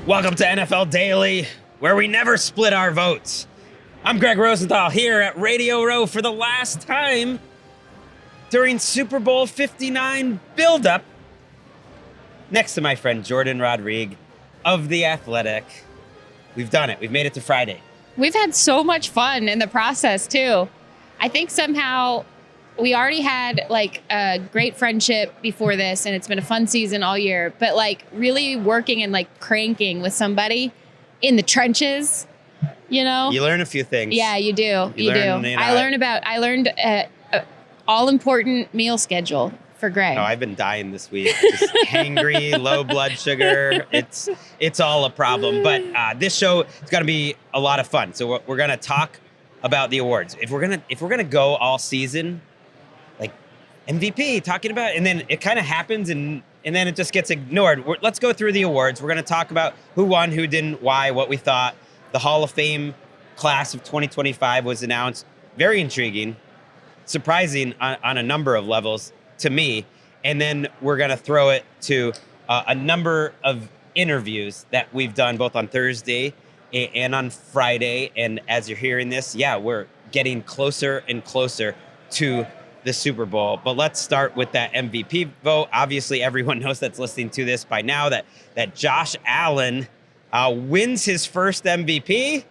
Welcome to NFL Daily, where we never split our votes. I'm Greg Rosenthal here at Radio Row for the last time during Super Bowl 59 build-up, next to my friend Jourdan Rodrigue of The Athletic. We've done it. We've made it to Friday. We've had so much fun in the process, too. I think somehow we already had like a great friendship before this, and it's been a fun season all year. But like really working and like cranking with somebody in the trenches, you know? You learn a few things. Yeah, you do. You do. I learned all important meal schedule for Greg. Oh, I've been dying this week. Just hangry, low blood sugar. It's all a problem. But this show is going to be a lot of fun. So we're going to talk about the awards. If we're gonna go all season, like MVP, talking about, and then it kind of happens and then it just gets ignored. Let's go through the awards. We're gonna talk about who won, who didn't, why, what we thought. The Hall of Fame class of 2025 was announced. Very intriguing, surprising on a number of levels to me. And then we're gonna throw it to a number of interviews that we've done both on Thursday and on Friday. And as you're hearing this, yeah, we're getting closer and closer to the Super Bowl. But let's start with that MVP vote. Obviously, everyone knows that's listening to this by now that Josh Allen wins his first MVP.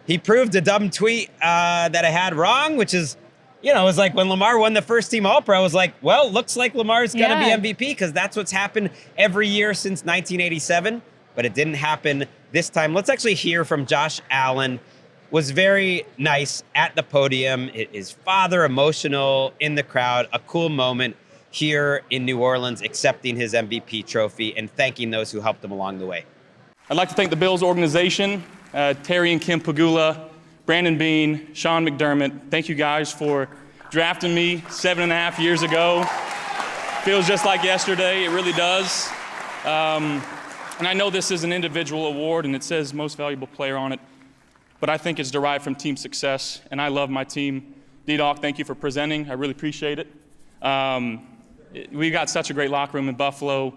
He proved a dumb tweet that I had wrong, which is, you know, it was like when Lamar won the first team All-Pro, I was like, well, looks like Lamar's going to be MVP because that's what's happened every year since 1987. But it didn't happen this time. Let's actually hear from Josh Allen. Was very nice at the podium. His father emotional in the crowd. A cool moment here in New Orleans, accepting his MVP trophy and thanking those who helped him along the way. I'd like to thank the Bills organization, Terry and Kim Pagula, Brandon Bean, Sean McDermott. Thank you guys for drafting me 7.5 years ago. Feels just like yesterday. It really does. And I know this is an individual award and it says most valuable player on it, but I think it's derived from team success, and I love my team. D-Doc, thank you for presenting. I really appreciate it. We got such a great locker room in Buffalo,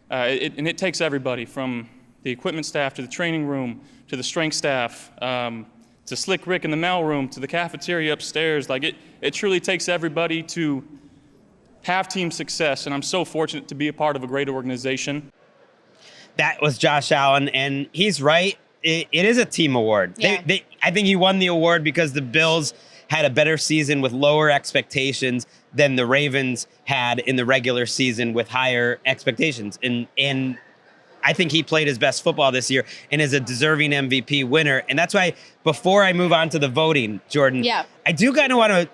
and it takes everybody from the equipment staff to the training room to the strength staff to Slick Rick in the mail room to the cafeteria upstairs. Like it truly takes everybody to have team success, and I'm so fortunate to be a part of a great organization. That was Josh Allen, and he's right. It is a team award. Yeah. I think he won the award because the Bills had a better season with lower expectations than the Ravens had in the regular season with higher expectations. And I think he played his best football this year and is a deserving MVP winner. And that's why before I move on to the voting, Jourdan, I do kind of want to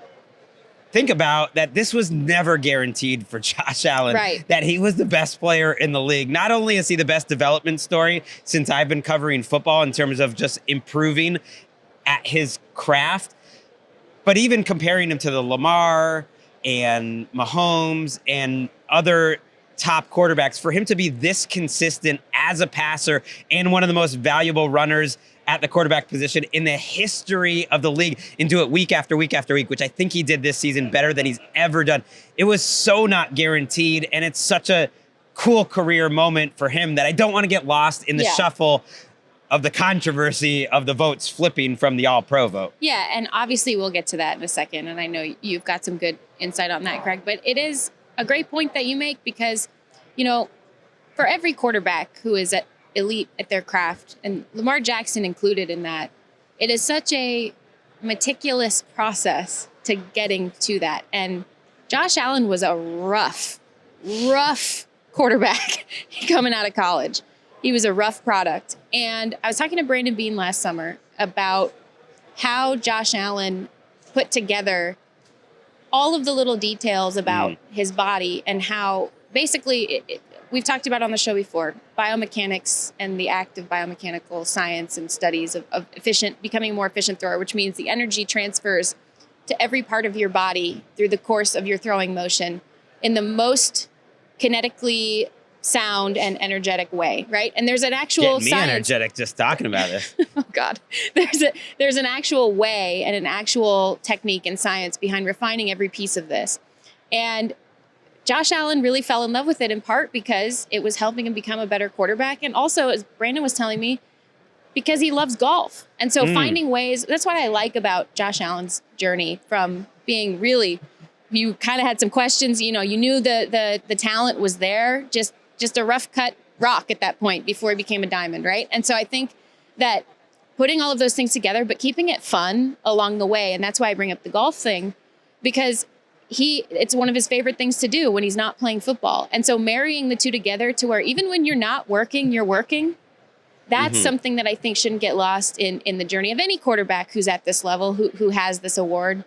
think about that this was never guaranteed for Josh Allen, that he was the best player in the league. Not only is he the best development story since I've been covering football in terms of just improving at his craft, but even comparing him to the Lamar and Mahomes and other top quarterbacks, for him to be this consistent as a passer and one of the most valuable runners at the quarterback position in the history of the league and do it week after week after week, which I think he did this season better than he's ever done. It was so not guaranteed, and it's such a cool career moment for him that I don't want to get lost in the shuffle of the controversy of the votes flipping from the All-Pro vote. Yeah, and obviously we'll get to that in a second, and I know you've got some good insight on that, Greg, but it is a great point that you make because, you know, for every quarterback who is at elite at their craft, and Lamar Jackson included in that, it is such a meticulous process to getting to that. And Josh Allen was a rough quarterback coming out of college. He was a rough product. And I was talking to Brandon Bean last summer about how Josh Allen put together all of the little details about his body and how basically we've talked about on the show before, biomechanics and the act of biomechanical science and studies of becoming a more efficient thrower, which means the energy transfers to every part of your body through the course of your throwing motion in the most kinetically sound and energetic way, right? And there's an actual Getting me energetic just talking about it. Oh God, there's an actual way and an actual technique and science behind refining every piece of this. And Josh Allen really fell in love with it in part because it was helping him become a better quarterback. And also, as Brandon was telling me, because he loves golf. And so finding ways, that's what I like about Josh Allen's journey from being really, you kind of had some questions, you knew the talent was there, just a rough cut rock at that point before he became a diamond, right? And so I think that putting all of those things together, but keeping it fun along the way. And that's why I bring up the golf thing, because it's one of his favorite things to do when he's not playing football. And so marrying the two together to where even when you're not working, you're working. That's something that I think shouldn't get lost in the journey of any quarterback who's at this level, who has this award.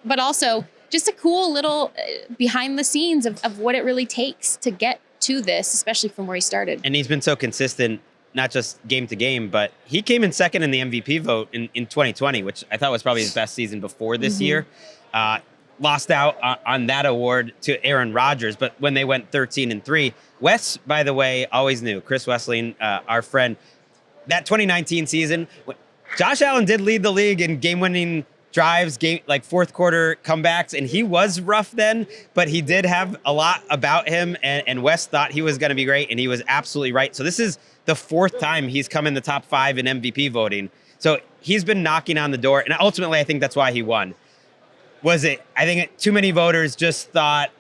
But also just a cool little behind the scenes of what it really takes to get to this, especially from where he started. And he's been so consistent, not just game to game, but he came in second in the MVP vote in 2020, which I thought was probably his best season before this year. Lost out on that award to Aaron Rodgers, but when they went 13-3, Wes, by the way, always knew, Chris Wesseling, our friend, that 2019 season, Josh Allen did lead the league in game-winning drives, fourth quarter comebacks, and he was rough then, but he did have a lot about him, and Wes thought he was going to be great, and he was absolutely right. So this is the fourth time he's come in the top 5 in MVP voting. So he's been knocking on the door, and ultimately I think that's why he won. I think too many voters just thought,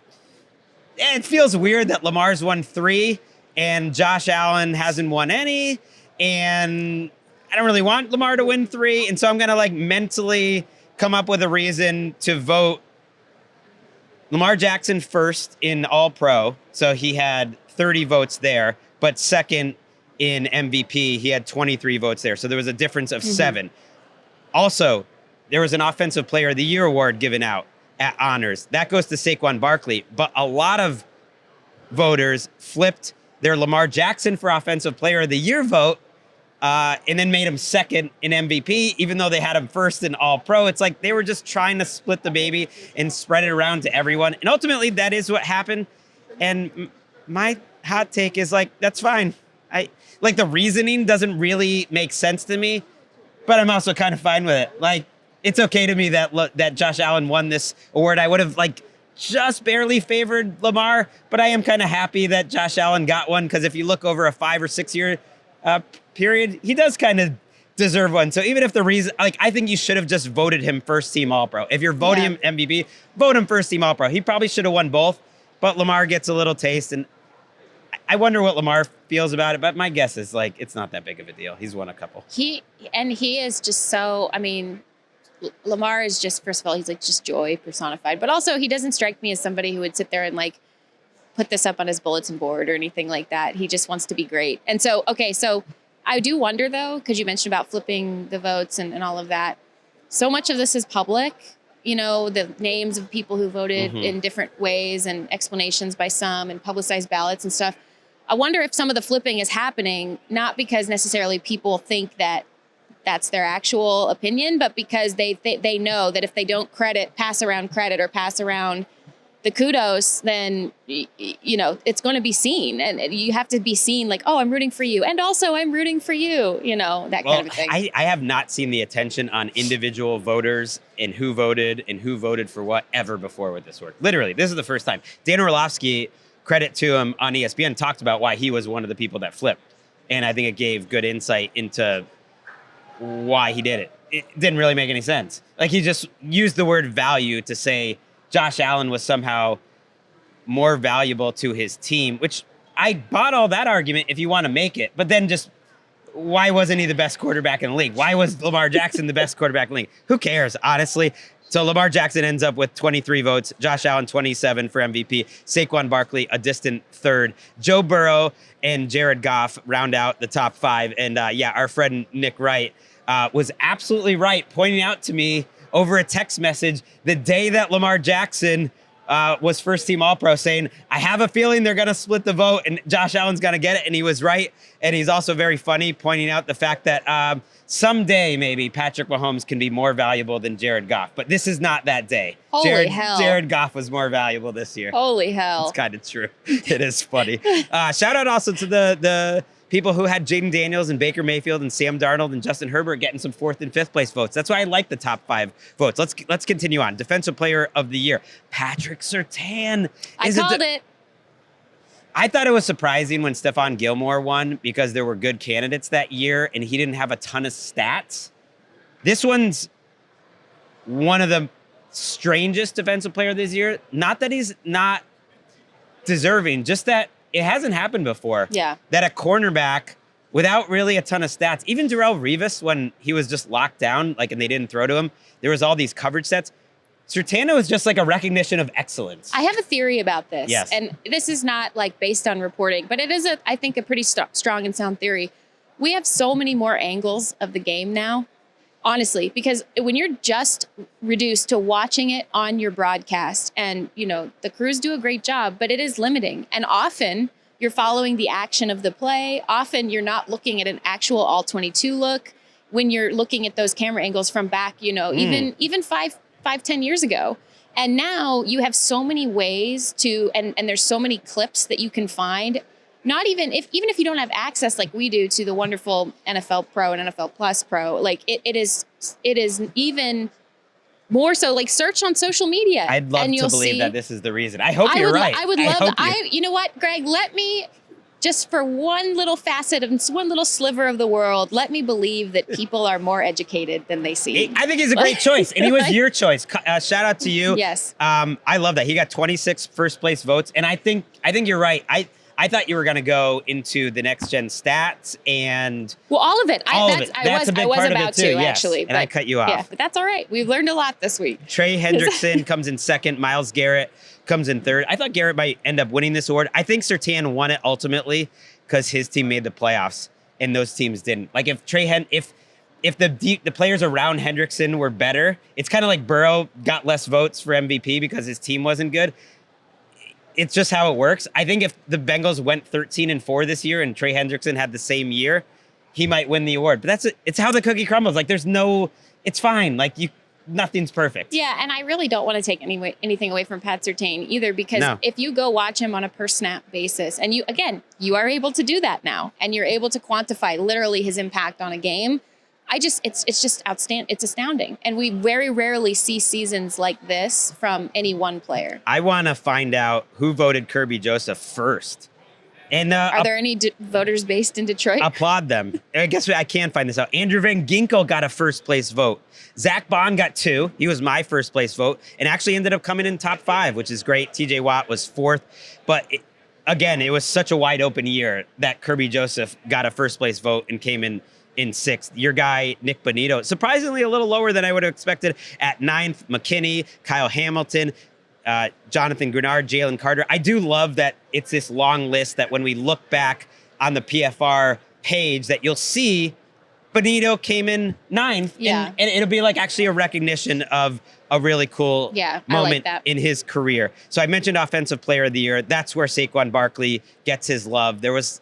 it feels weird that Lamar's won 3 and Josh Allen hasn't won any, and I don't really want Lamar to win 3, and so I'm going to mentally come up with a reason to vote Lamar Jackson first in All-Pro, so he had 30 votes there, but second in MVP, he had 23 votes there, so there was a difference of 7. Also, there was an Offensive Player of the Year award given out at Honors. That goes to Saquon Barkley, but a lot of voters flipped their Lamar Jackson for Offensive Player of the Year vote and then made him second in MVP, even though they had him first in All-Pro. It's like they were just trying to split the baby and spread it around to everyone. And ultimately, that is what happened. And my hot take is that's fine. The reasoning doesn't really make sense to me, but I'm also kind of fine with it. It's okay to me that Josh Allen won this award. I would have just barely favored Lamar, but I am kind of happy that Josh Allen got one, because if you look over a 5 or 6 year period, he does kind of deserve one. So even if the reason, I think you should have just voted him first team All-Pro. If you're voting him MVP, vote him first team All-Pro. He probably should have won both, but Lamar gets a little taste, and I wonder what Lamar feels about it, but my guess is it's not that big of a deal. He's won a couple. He is just so, Lamar is just, first of all, he's just joy personified, but also he doesn't strike me as somebody who would sit there and put this up on his bulletin board or anything like that. He just wants to be great. And so, so I do wonder though, because you mentioned about flipping the votes and all of that. So much of this is public, the names of people who voted in different ways and explanations by some and publicized ballots and stuff. I wonder if some of the flipping is happening, not because necessarily people think that that's their actual opinion, but because they know that if they don't pass around credit or pass around the kudos, then, it's going to be seen. And you have to be seen oh, I'm rooting for you. And also I'm rooting for you, that kind of thing. I have not seen the attention on individual voters and who voted for what ever before with this work. Literally, this is the first time. Dan Orlovsky, credit to him on ESPN, talked about why he was one of the people that flipped. And I think it gave good insight into why he did it. It didn't really make any sense. He just used the word value to say Josh Allen was somehow more valuable to his team, which I bought all that argument if you want to make it, but then just why wasn't he the best quarterback in the league? Why was Lamar Jackson the best quarterback in the league? Who cares, honestly? So Lamar Jackson ends up with 23 votes, Josh Allen 27 for MVP, Saquon Barkley a distant third, Joe Burrow and Jared Goff round out the top 5. And our friend Nick Wright was absolutely right, pointing out to me over a text message the day that Lamar Jackson was first team All-Pro, saying, I have a feeling they're going to split the vote and Josh Allen's going to get it. And he was right. And he's also very funny, pointing out the fact that someday maybe Patrick Mahomes can be more valuable than Jared Goff. But this is not that day. Holy hell. Jared Goff was more valuable this year. Holy hell. It's kind of true. It is funny. Shout out also to the people who had Jaden Daniels and Baker Mayfield and Sam Darnold and Justin Herbert getting some 4th and 5th place votes. That's why I like the top 5 votes. Let's continue on. Defensive Player of the Year, Patrick Surtain. I called it. I thought it was surprising when Stephon Gilmore won because there were good candidates that year and he didn't have a ton of stats. This one's one of the strangest defensive player this year. Not that he's not deserving, just that it hasn't happened before. Yeah. That a cornerback without really a ton of stats, even Darrelle Revis, when he was just locked down, like, and they didn't throw to him, there was all these coverage sets. Surtain was just like a recognition of excellence. I have a theory about this. Yes. And this is not like based on reporting, but it is, I think, a pretty strong and sound theory. We have so many more angles of the game now, honestly, because when you're just reduced to watching it on your broadcast and, the crews do a great job, but it is limiting. And often you're following the action of the play. Often you're not looking at an actual all 22 look when you're looking at those camera angles from back, even 5-10 years ago. And now you have so many ways to, and there's so many clips that you can find. Not even if you don't have access like we do to the wonderful NFL Pro and NFL Plus Pro, like it is even more so. Like, search on social media. I'd love to believe that this is the reason. I hope you're right. I would love. You know what, Greg? Let me just for one little facet and one little sliver of the world, let me believe that people are more educated than they seem. I think he's a great choice, and he was your choice. Shout out to you. Yes. I love that. He got 26 first place votes, and I think you're right. I thought you were going to go into the next gen stats and all of it. I was about to, actually. And I cut you off. Yeah, but that's all right. We've learned a lot this week. Trey Hendrickson comes in second. Myles Garrett comes in third. I thought Garrett might end up winning this award. I think Surtain won it ultimately because his team made the playoffs and those teams didn't. Like, if the players around Hendrickson were better, it's kind of like Burrow got less votes for MVP because his team wasn't good. It's just how it works. I think if the Bengals went 13-4 this year and Trey Hendrickson had the same year, he might win the award. But it's how the cookie crumbles. Like, it's fine. Like, nothing's perfect. Yeah, and I really don't want to take anything away from Pat Surtain either, because if you go watch him on a per snap basis, and you are able to do that now, and you're able to quantify literally his impact on a game. It's just outstanding. It's astounding. And we very rarely see seasons like this from any one player. I want to find out who voted Kirby Joseph first. And are there any voters based in Detroit? Applaud them. I guess I can find this out. Andrew Van Ginkel got a first place vote. Zach Bond got 2. He was my first place vote and actually ended up coming in top 5, which is great. TJ Watt was 4th. But again, it was such a wide open year that Kirby Joseph got a first place vote and came in 6th. Your guy, Nick Bonito, surprisingly a little lower than I would have expected at 9th. McKinney, Kyle Hamilton, Jonathan Grenard, Jalen Carter. I do love that it's this long list that when we look back on the PFR page that you'll see Bonito came in 9th. Yeah. And it'll be like actually a recognition of a really cool moment in his career. So I mentioned Offensive Player of the Year. That's where Saquon Barkley gets his love. There was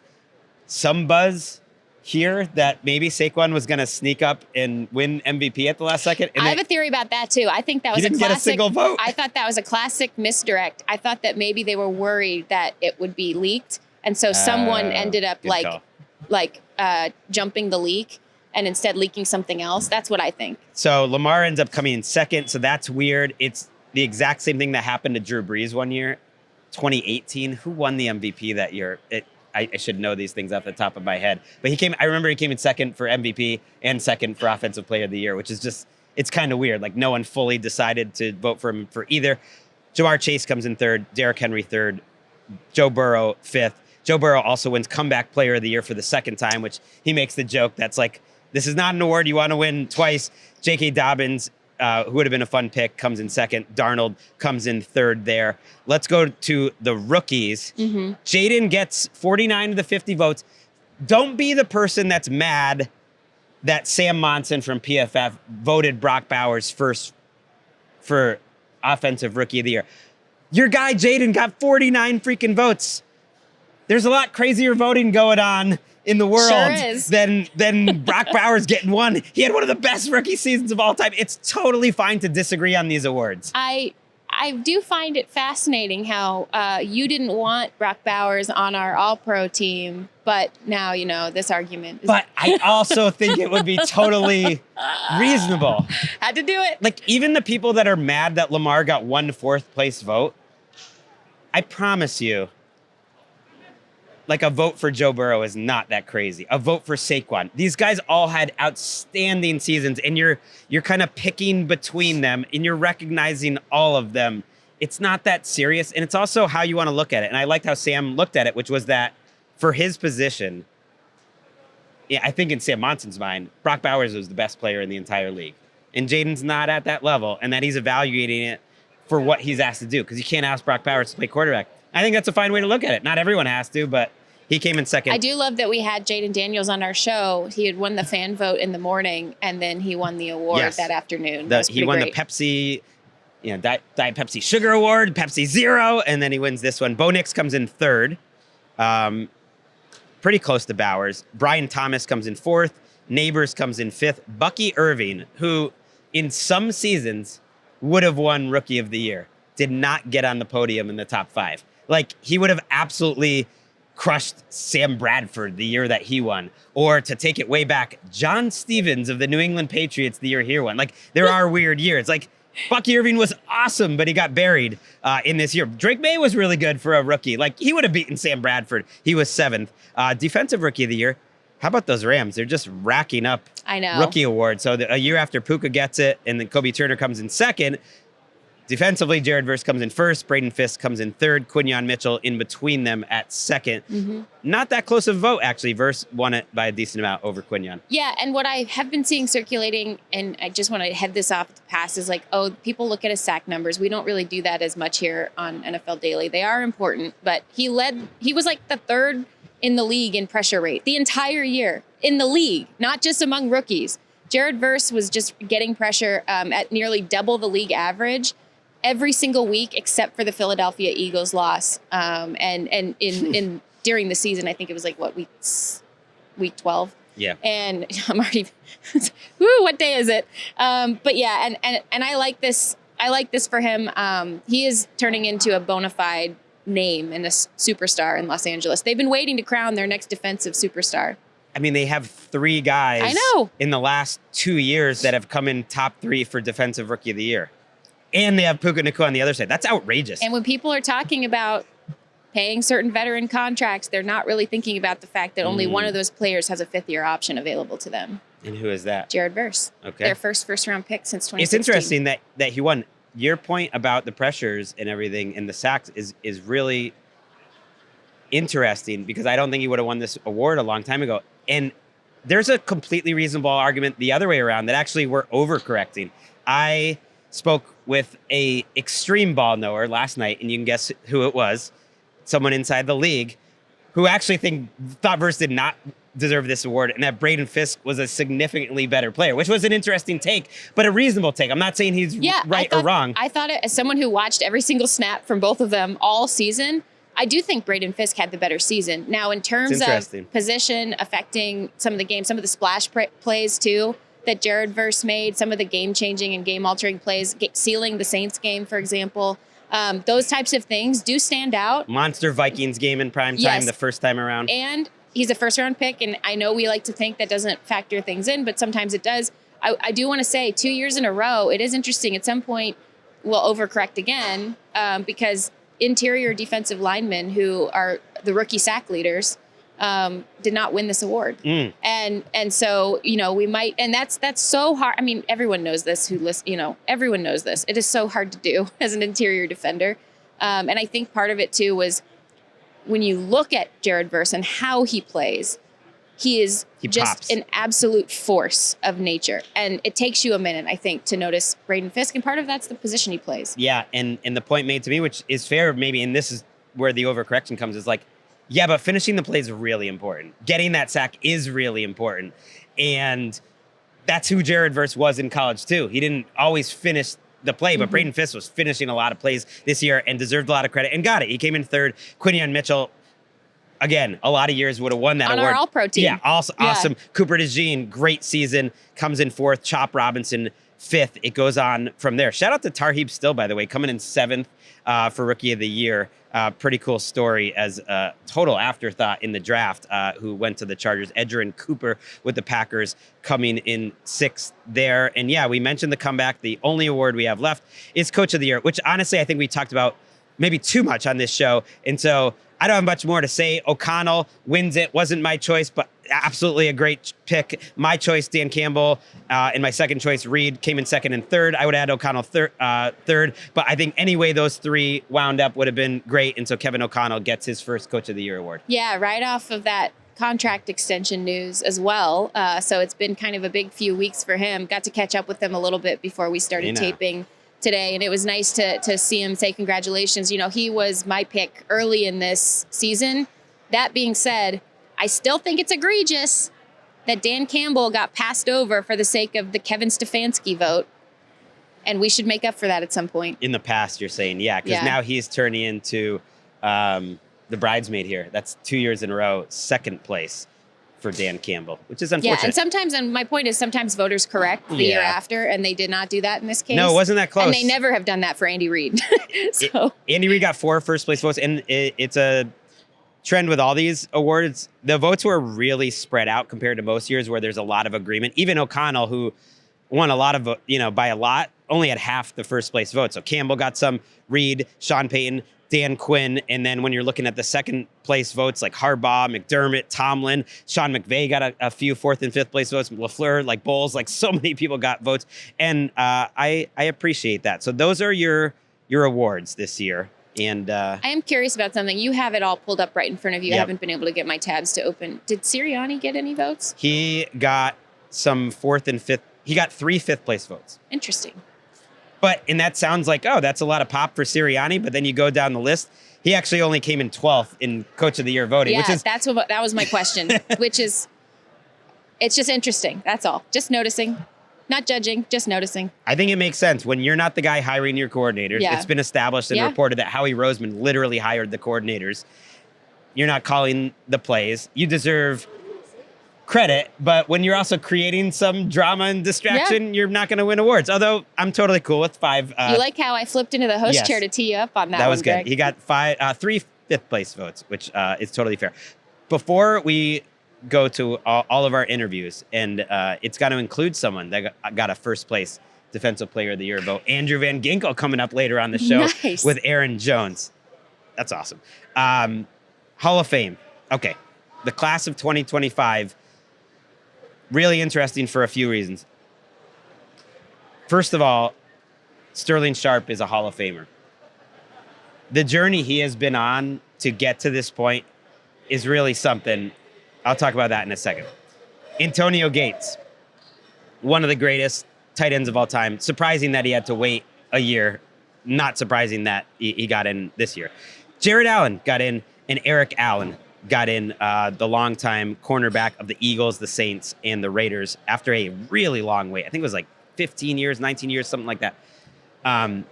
some buzz here that maybe Saquon was going to sneak up and win MVP at the last second. And I have a theory about that too. I think that was get a single vote. I thought that was a classic misdirect. I thought that maybe they were worried that it would be leaked, and so someone ended up jumping the leak and instead leaking something else. That's what I think. So Lamar ends up coming in second, so that's weird. It's the exact same thing that happened to Drew Brees one year, 2018. Who won the MVP that year? I should know these things off the top of my head. But I remember he came in second for MVP and second for Offensive Player of the Year, which is just, it's kind of weird. Like, no one fully decided to vote for him for either. Jamar Chase comes in third, Derrick Henry third, Joe Burrow 5th. Joe Burrow also wins Comeback Player of the Year for the second time, which he makes the joke that's like, this is not an award you want to win twice. J.K. Dobbins, who would have been a fun pick, comes in second. Darnold comes in third there. Let's go to the rookies. Mm-hmm. Jaden gets 49 of the 50 votes. Don't be the person that's mad that Sam Monson from PFF voted Brock Bowers first for Offensive Rookie of the Year. Your guy Jaden got 49 freaking votes. There's a lot crazier voting going on in the world than Brock Bowers getting one. He had one of the best rookie seasons of all time. It's totally fine to disagree on these awards. I I do find it fascinating how you didn't want Brock Bowers on our All-Pro team, but now, this argument is... But I also think it would be totally reasonable. Had to do it. Like, even the people that are mad that Lamar got 1 4th place vote, I promise you, like, a vote for Joe Burrow is not that crazy. A vote for Saquon. These guys all had outstanding seasons, and you're kind of picking between them, and you're recognizing all of them. It's not that serious, and it's also how you want to look at it. And I liked how Sam looked at it, which was that for his position, yeah, I think in Sam Monson's mind, Brock Bowers was the best player in the entire league. And Jaden's not at that level, and that he's evaluating it for what he's asked to do, because you can't ask Brock Bowers to play quarterback. I think that's a fine way to look at it. Not everyone has to, but he came in second. I do love that we had Jaden Daniels on our show. He had won the fan vote in the morning, and then he won the award that afternoon. He won great. The Pepsi, Diet Pepsi Sugar Award, Pepsi Zero, and then he wins this one. Bo Nix comes in third, pretty close to Bowers. Brian Thomas comes in fourth. Neighbors comes in fifth. Bucky Irving, who in some seasons would have won Rookie of the Year, did not get on the podium in the top 5. Like, he would have absolutely crushed Sam Bradford the year that he won. Or to take it way back, John Stevens of the New England Patriots the year he won. Like, there are weird years. Like, Bucky Irving was awesome, but he got buried in this year. Drake May was really good for a rookie. Like, he would have beaten Sam Bradford. He was 7th. Defensive Rookie of the Year. How about those Rams? They're just racking up rookie awards. So a year after Puka gets it, and then Kobe Turner comes in second. Defensively, Jared Verse comes in first. Braden Fisk comes in third. Quinyon Mitchell in between them at second. Mm-hmm. Not that close of a vote, actually. Verse won it by a decent amount over Quinyon. Yeah, and what I have been seeing circulating, and I just want to head this off at the pass, is like, people look at his sack numbers. We don't really do that as much here on NFL Daily. They are important, but he was like the 3rd in the league in pressure rate the entire year in the league, not just among rookies. Jared Verse was just getting pressure at nearly double the league average every single week, except for the Philadelphia Eagles loss. And in during the season, I think it was like week 12. Yeah. And I'm already, what day is it? But yeah, and I like this. I like this for him. He is turning into a bona fide name and a superstar in Los Angeles. They've been waiting to crown their next defensive superstar. I mean, they have 3 guys in the last 2 years that have come in top 3 for Defensive Rookie of the Year. And they have Puka Nacua on the other side. That's outrageous. And when people are talking about paying certain veteran contracts, they're not really thinking about the fact that only one of those players has a 5th-year option available to them. And who is that? Jared Verse. Okay. Their first-round pick since 2016. It's interesting that he won. Your point about the pressures and everything and the sacks is really interesting, because I don't think he would have won this award a long time ago. And there's a completely reasonable argument the other way around, that actually we're overcorrecting. I spoke with a extreme ball knower last night, and you can guess who it was. Someone inside the league who actually thought Verse did not deserve this award, and that Braden Fisk was a significantly better player, which was an interesting take, but a reasonable take. I'm not saying he's right or wrong. I thought it, as someone who watched every single snap from both of them all season, I do think Braden Fisk had the better season. Now, in terms of position affecting some of the games, some of the splash plays too that Jared Verse made, some of the game-changing and game-altering plays, sealing the Saints game, for example, those types of things do stand out. Monster Vikings game in prime time the first time around. And he's a first-round pick, and I know we like to think that doesn't factor things in, but sometimes it does. I do want to say 2 years in a row, it is interesting. At some point, we'll overcorrect again because interior defensive linemen, who are the rookie sack leaders, did not win this award. And so, we might, and that's so hard. I mean, everyone knows this everyone knows this. It is so hard to do as an interior defender. And I think part of it too was when you look at Jared Verse and how he plays, he just an absolute force of nature. And it takes you a minute, I think, to notice Braden Fisk. And part of that's the position he plays. Yeah. And the point made to me, which is fair maybe, and this is where the overcorrection comes, is like, yeah, but finishing the play is really important. Getting that sack is really important. And that's who Jared Verse was in college too. He didn't always finish the play, but Braden Fisk was finishing a lot of plays this year and deserved a lot of credit and got it. He came in third. Quinyon Mitchell, again, a lot of years would have won that award. On our All-Pro team. Yeah, also awesome. Cooper DeJean, great season, comes in fourth. Chop Robinson 5th. It goes on from there. Shout out to Tarheeb Still, by the way, coming in 7th for Rookie of the Year. Pretty cool story as a total afterthought in the draft, who went to the Chargers. Edgerrin Cooper with the Packers coming in 6th there. And yeah, we mentioned the comeback. The only award we have left is Coach of the Year, which honestly I think we talked about maybe too much on this show. And so I don't have much more to say. O'Connell wins it. Wasn't my choice, but absolutely a great pick. My choice, Dan Campbell, and my second choice, Reed, came in 2nd and 3rd. I would add O'Connell 3rd, but I think any way those 3 wound up would have been great. And so Kevin O'Connell gets his first Coach of the Year award. Yeah, right off of that contract extension news as well. So it's been kind of a big few weeks for him. Got to catch up with him a little bit before we started taping today, and it was nice to see him say congratulations. You know, he was my pick early in this season. That being said, I still think it's egregious that Dan Campbell got passed over for the sake of the Kevin Stefanski vote, and we should make up for that at some point. In the past, you're saying, yeah, because now he's turning into the bridesmaid here. That's 2 years in a row, 2nd place for Dan Campbell, which is unfortunate. Yeah, and sometimes, and my point is sometimes voters correct the year after, and they did not do that in this case. No, it wasn't that close. And they never have done that for Andy Reid. Andy Reid got 4 first place votes, and it's a trend with all these awards. The votes were really spread out compared to most years where there's a lot of agreement. Even O'Connell, who won a lot of, by a lot, only had half the first place vote. So Campbell got some, Reid, Sean Payton, Dan Quinn, and then when you're looking at the 2nd place votes like Harbaugh, McDermott, Tomlin, Sean McVay got a few 4th and 5th place votes, LaFleur, like Bowles, like so many people got votes, and I appreciate that. So those are your awards this year. And I am curious about something. You have it all pulled up right in front of you. I haven't been able to get my tabs to open. Did Sirianni get any votes? He got some 4th and 5th. He got 3 5th place votes. Interesting. And that sounds like, oh, that's a lot of pop for Sirianni. But then you go down the list. He actually only came in 12th in Coach of the Year voting. Yeah, that was my question, which is, it's just interesting. That's all. Just noticing. Not judging, just noticing. I think it makes sense. When you're not the guy hiring your coordinators, it's been established and reported that Howie Roseman literally hired the coordinators. You're not calling the plays. You deserve credit, but when you're also creating some drama and distraction, you're not going to win awards. Although I'm totally cool with 5. You like how I flipped into the host chair to tee you up on that? That was good. Greg. He got 3 5th place votes, which is totally fair. Before we go to all of our interviews, and it's got to include someone that got a first place Defensive Player of the Year vote. Andrew Van Ginkel coming up later on the show with Aaron Jones. That's awesome. Hall of Fame. Okay. The class of 2025, really interesting for a few reasons. First of all, Sterling Sharp is a Hall of Famer. The journey he has been on to get to this point is really something. I'll talk about that in a second. Antonio Gates, one of the greatest tight ends of all time. Surprising that he had to wait a year. Not surprising that he got in this year. Jared Allen got in, and Eric Allen got in, the longtime cornerback of the Eagles, the Saints, and the Raiders after a really long wait. I think it was like 15 years, 19 years, something like that. And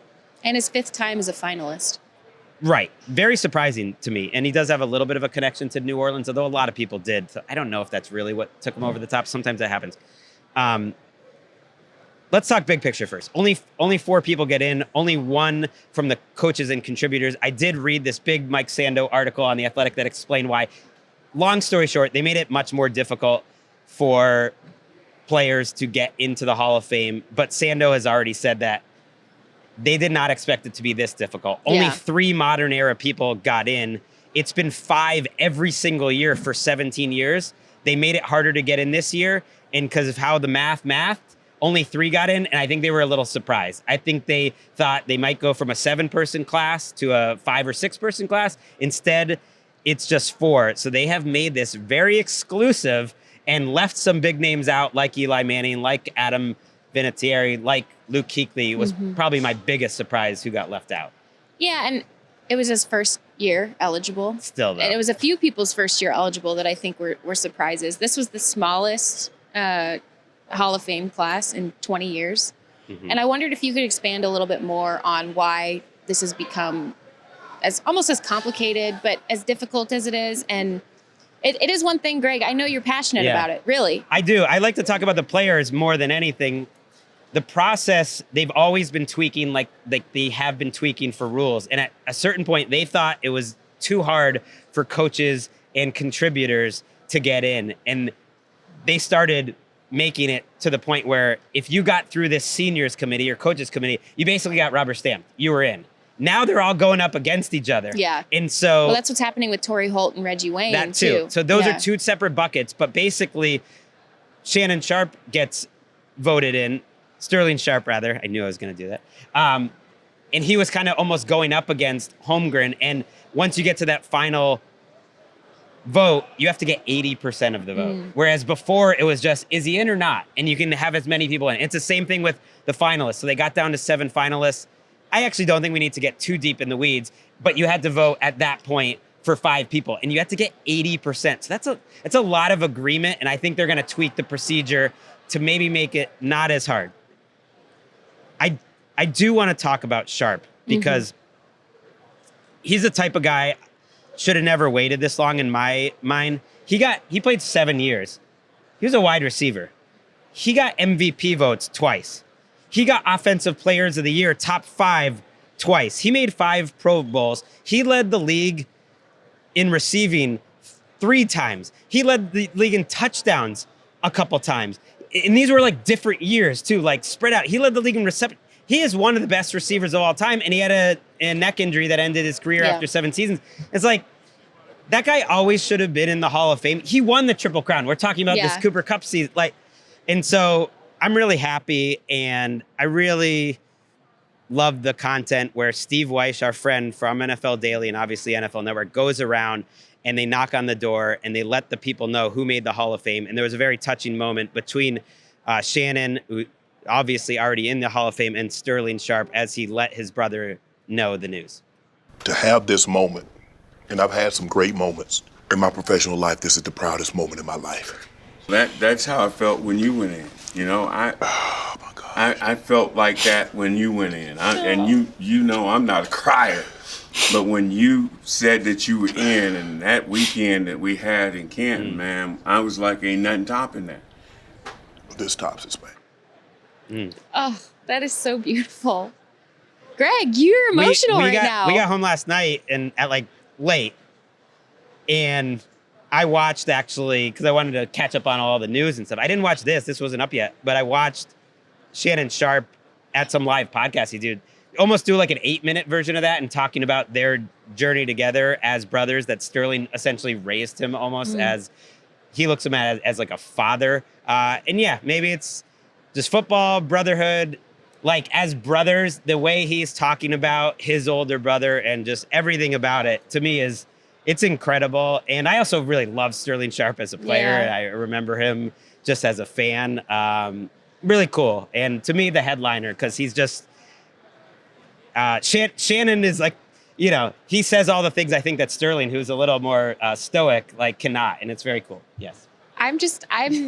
his 5th time as a finalist. Right. Very surprising to me. And he does have a little bit of a connection to New Orleans, although a lot of people did. So I don't know if that's really what took him over the top. Sometimes that happens. Let's talk big picture first. Only 4 people get in. Only 1 from the coaches and contributors. I did read this big Mike Sando article on The Athletic that explained why. Long story short, they made it much more difficult for players to get into the Hall of Fame. But Sando has already said that they did not expect it to be this difficult. Only 3 modern era people got in. It's been 5 every single year for 17 years. They made it harder to get in this year. And because of how the mathed, only 3 got in. And I think they were a little surprised. I think they thought they might go from a 7-person class to a 5 or 6-person class. Instead, it's just 4. So they have made this very exclusive and left some big names out like Eli Manning, like Adam Vinatieri, like Luke Kuechly was probably my biggest surprise who got left out. Yeah, and it was his first year eligible. Still, though. And it was a few people's first year eligible that I think were surprises. This was the smallest Hall of Fame class in 20 years. And I wondered if you could expand a little bit more on why this has become almost as complicated, but as difficult as it is. And it is one thing, Greg, I know you're passionate about it, really. I do. I like to talk about the players more than anything. the process, they've always been tweaking, like they have been tweaking for rules. And at a certain point, they thought it was too hard for coaches and contributors to get in. And they started making it to the point where if you got through this seniors committee or coaches committee, you basically got rubber stamped. You were in. Now they're all going up against each other. Yeah. And so... Well, that's what's happening with Torrey Holt and Reggie Wayne, that too. So those are two separate buckets. But basically, Shannon Sharpe gets voted in. Sterling Sharpe, rather. I knew I was going to do that. And he was kind of almost going up against Holmgren. And once you get to that final vote, you have to get 80% of the vote. Whereas before, it was just, is he in or not? And you can have as many people in. It's the same thing with the finalists. So they got down to 7 finalists. I actually don't think we need to get too deep in the weeds, but you had to vote at that point for 5 people, and you had to get 80%. So that's a lot of agreement, and I think they're going to tweak the procedure to maybe make it not as hard. I do want to talk about Sharpe because he's the type of guy should have never waited this long in my mind. He played 7 years. He was a wide receiver. He got MVP votes twice. He got Offensive Players of the Year, top 5 twice. He made 5 Pro Bowls. He led the league in receiving 3 times. He led the league in touchdowns a couple times. And these were like different years too, like spread out. He led the league in reception. He is one of the best receivers of all time, and he had a neck injury that ended his career after 7 seasons. It's like, that guy always should have been in the Hall of Fame. He won the Triple Crown. We're talking about this Cooper Kupp season. And so I'm really happy, and I really love the content where Steve Weish, our friend from NFL Daily and obviously NFL Network, goes around and they knock on the door and they let the people know who made the Hall of Fame. And there was a very touching moment between Shannon, who obviously already in the Hall of Fame, and Sterling Sharpe as he let his brother know the news. To have this moment, and I've had some great moments in my professional life, this is the proudest moment in my life. That's how I felt when you went in. You know, Oh my God. I felt like that when you went in. And you know I'm not a crier, but when you said that you were in, and that weekend that we had in Canton, man, I was like, ain't nothing topping that. This tops this, man. Oh, that is so beautiful. Greg, you're emotional now. We got home last night and at like late, and I watched actually, because I wanted to catch up on all the news and stuff. I didn't watch this. This wasn't up yet, but I watched Shannon Sharpe at some live podcast he did. Almost do like an 8-minute version of that and talking about their journey together as brothers, that Sterling essentially raised him almost as, he looks him at as like a father. And yeah, maybe it's just football, brotherhood, like as brothers, the way he's talking about his older brother and just everything about it, to me it's incredible. And I also really love Sterling Sharpe as a player. Yeah. I remember him just as a fan. Really cool. And to me, the headliner, because he's just, Shannon is like, you know, he says all the things I think that Sterling, who's a little more stoic, like cannot. And it's very cool. Yes. I'm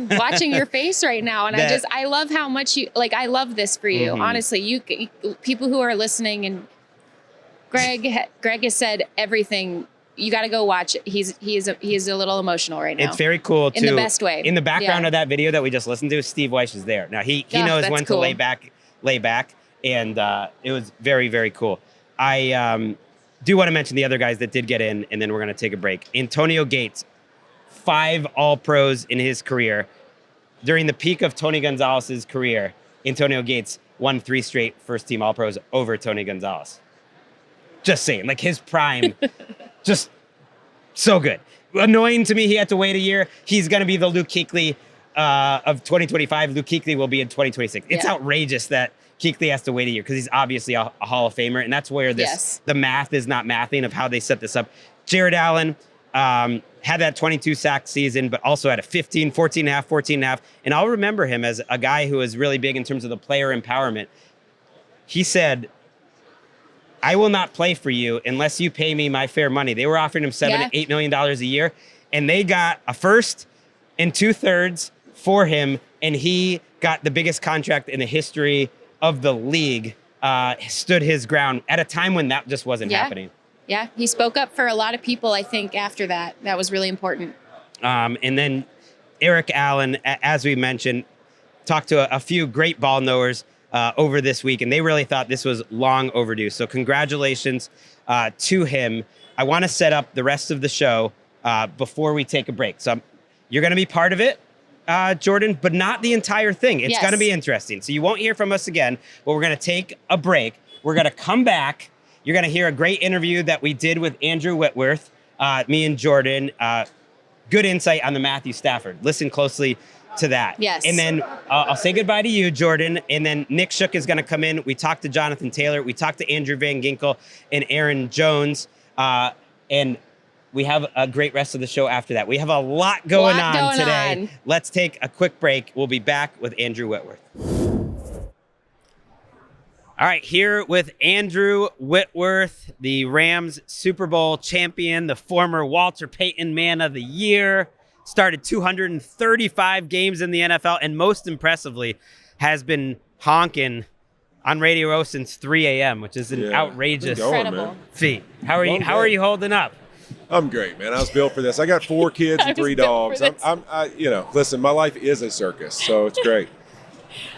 watching your face right now. And I love how much I love this for you. Honestly, you people who are listening, and Greg has said everything. You got to go watch it. He is a little emotional right now. It's very cool too. In the best way. In the background of that video that we just listened to, Steve Weish is there. Now he knows when to lay back. And it was very, very cool. I do want to mention the other guys that did get in, and then we're going to take a break. Antonio Gates, 5 All-Pros in his career. During the peak of Tony Gonzalez's career, Antonio Gates won 3 straight first-team All-Pros over Tony Gonzalez. Just saying, like his prime, just so good. Annoying to me, he had to wait a year. He's going to be the Luke Kuechly of 2025. Luke Kuechly will be in 2026. It's outrageous that Kuechly has to wait a year because he's obviously a Hall of Famer, and that's where the math is not mathing of how they set this up. Jared Allen had that 22 sack season, but also had a 14 and a half. And I'll remember him as a guy who was really big in terms of the player empowerment. He said, I will not play for you unless you pay me my fair money. They were offering him $7 to $8 million a year, and they got a first and 2/3 for him, and he got the biggest contract in the history of the league. Stood his ground at a time when that just wasn't happening. Yeah, he spoke up for a lot of people, I think, after that. That was really important. And then Eric Allen, as we mentioned, talked to a few great ball knowers. over this week, and they really thought this was long overdue. So congratulations to him. I want to set up the rest of the show before we take a break. So you're going to be part of it, Jourdan, but not the entire thing. It's going to be interesting. So you won't hear from us again, but we're going to take a break. We're going to come back. You're going to hear a great interview that we did with Andrew Whitworth, me and Jourdan. Good insight on the Matthew Stafford. Listen closely to that. Yes. And then I'll say goodbye to you, Jourdan. And then Nick Shook is going to come in. We talked to Jonathan Taylor. We talked to Andrew Van Ginkel and Aaron Jones. And we have a great rest of the show after that. We have a lot going on today. Let's take a quick break. We'll be back with Andrew Whitworth. All right, here with Andrew Whitworth, the Rams Super Bowl champion, the former Walter Payton Man of the Year, started 235 games in the NFL, and most impressively has been honking on Radio Row since 3 a.m., which is an outrageous feat. How are you holding up? I'm great, man. I was built for this. I got 4 kids and 3 dogs. Listen, my life is a circus, so it's great.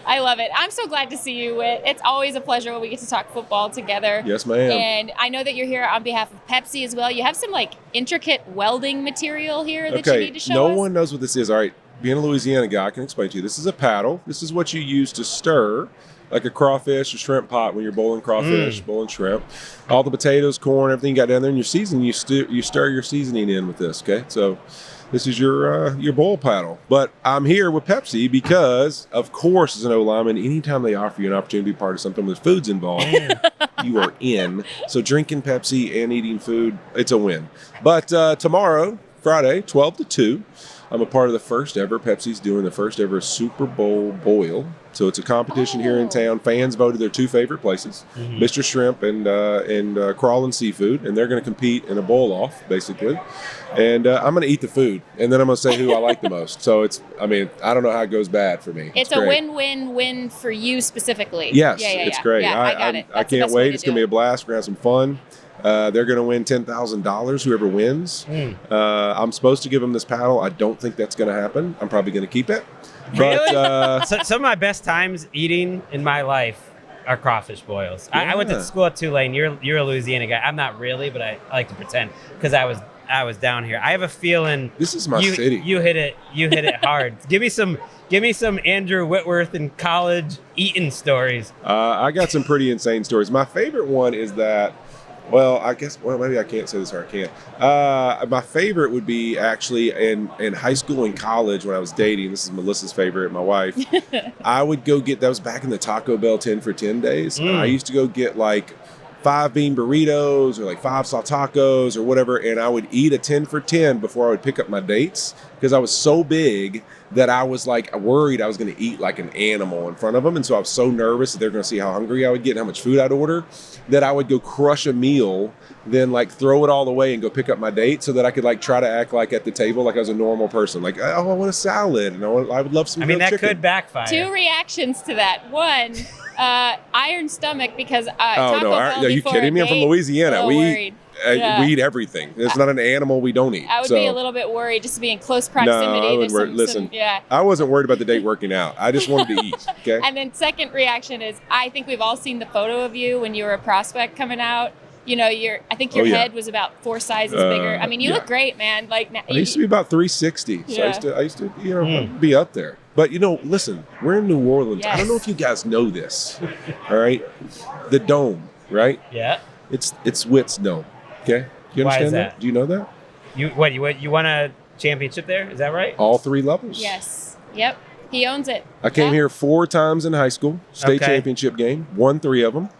I love it. I'm so glad to see you, Whit. It's always a pleasure when we get to talk football together. Yes, ma'am. And I know that you're here on behalf of Pepsi as well. You have some intricate welding material here that you need to show us. No one knows what this is. All right, being a Louisiana guy, I can explain to you. This is a paddle. This is what you use to stir like a crawfish or shrimp pot when you're boiling crawfish, boiling shrimp. All the potatoes, corn, everything you got down there in your seasoning, you stir your seasoning in with this, okay? So this is your bowl paddle. But I'm here with Pepsi because, of course, as an O-lineman, anytime they offer you an opportunity to be part of something with food's involved, you are in. So drinking Pepsi and eating food, it's a win. But tomorrow, Friday, 12 to 2, I'm a part of the first ever. Pepsi's doing the first ever Super Bowl boil. So it's a competition here in town. Fans voted their 2 favorite places, Mr. Shrimp and Crawlin' Seafood, and they're going to compete in a boil-off, basically. And I'm going to eat the food, and then I'm going to say who I like the most. So I don't know how it goes bad for me. It's a win-win-win for you specifically. Yes, it's great. Yeah, I got it. I can't wait. It's going to be a blast. We're going to have some fun. They're going to win $10,000, whoever wins. I'm supposed to give them this paddle. I don't think that's going to happen. I'm probably going to keep it. Really? So, some of my best times eating in my life are crawfish boils. Yeah. I went to school at Tulane. You're a Louisiana guy. I'm not really, but I like to pretend because I was down here. I have a feeling this is my city. You hit it hard. Give me some Andrew Whitworth in college eating stories. I got some pretty insane stories. My favorite one is that. Well, maybe I can't say this or I can't. My favorite would be actually in high school and college when I was dating. This is Melissa's favorite, my wife. I would go get, that was back in the Taco Bell 10 for 10 days. I used to go get 5 bean burritos or 5 saw tacos or whatever, and I would eat a 10 for 10 before I would pick up my dates because I was so big that I was worried I was going to eat like an animal in front of them. And so I was so nervous that they're going to see how hungry I would get and how much food I'd order that I would go crush a meal, then throw it all away and go pick up my date so that I could try to act like at the table like I was a normal person. I want a salad and I would love some grilled chicken. That could backfire. 2 reactions to that. One, iron stomach because Taco Bell are you kidding me? I'm from Louisiana. We eat everything. There's not an animal we don't eat. I would be a little bit worried just to be in close proximity. No, I wasn't worried about the date working out. I just wanted to eat. Okay. And then second reaction is I think we've all seen the photo of you when you were a prospect coming out. I think your head was about 4 sizes bigger. I mean, you look great, man. I used to be about 360. So I used to be up there. But listen, we're in New Orleans. Yes. I don't know if you guys know this. All right. The dome, right? Yeah. It's Witt's dome. Okay. You understand that? Do you know that? You won a championship there? Is that right? All 3 levels. Yes. Yep. He owns it. I came here 4 times in high school, state championship game, won 3 of them.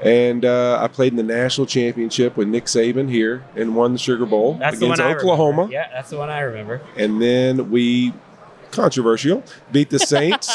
And I played in the national championship with Nick Saban here and won the Sugar Bowl against Oklahoma. Yeah, that's the one I remember. And then we, controversial, beat the Saints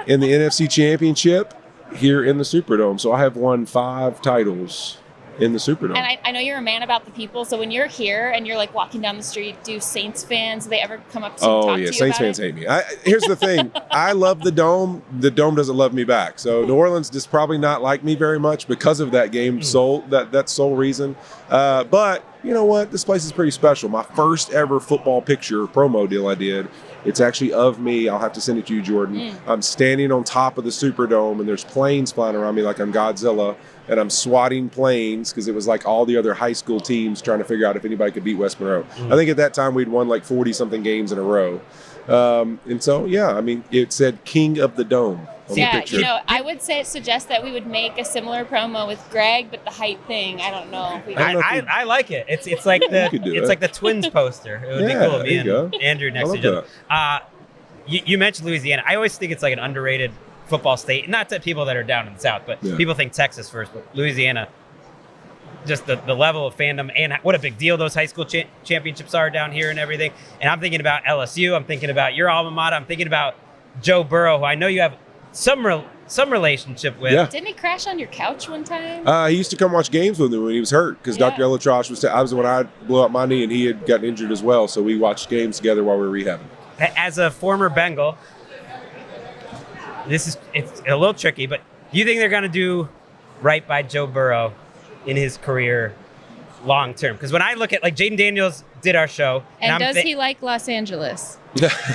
in the NFC championship here in the Superdome. So I have won 5 titles in the Superdome. And I know you're a man about the people, so when you're here and you're walking down the street, do Saints fans, do they ever come up to you and talk to you Saints about fans hate me. Here's the thing. I love the Dome. The Dome doesn't love me back. So New Orleans does probably not like me very much because of that game, that sole reason. But you know what, this place is pretty special. My first ever football picture promo deal I did, it's actually of me. I'll have to send it to you, Jordan. I'm standing on top of the Superdome, and there's planes flying around me like I'm Godzilla, and I'm swatting planes because it was like all the other high school teams trying to figure out if anybody could beat West Monroe. I think at that time we'd won like 40-something games in a row. And so, yeah, I mean, it said King of the Dome on the picture. You know, I would suggest that we would make a similar promo with Gregg, but the height thing, I don't know. If we I like it. It's like like the Twins poster. It would be cool. Me and Andrew next to each other. You mentioned Louisiana. I always think it's like an underrated football state. Not to people that are down in the South, but people think Texas first. But Louisiana, just the level of fandom and what a big deal those high school championships are down here and everything. And I'm thinking about LSU. I'm thinking about your alma mater. I'm thinking about Joe Burrow, who I know you have some relationship with. Yeah. Didn't he crash on your couch one time? He used to come watch games with me when he was hurt because Dr. Elatrosh was. I was when I blew out my knee and he had gotten injured as well. So we watched games together while we were rehabbing. As a former Bengal, it's a little tricky, but do you think they're going to do right by Joe Burrow in his career long term? Because when I look at, like, Jaden Daniels did our show. And does he like Los Angeles?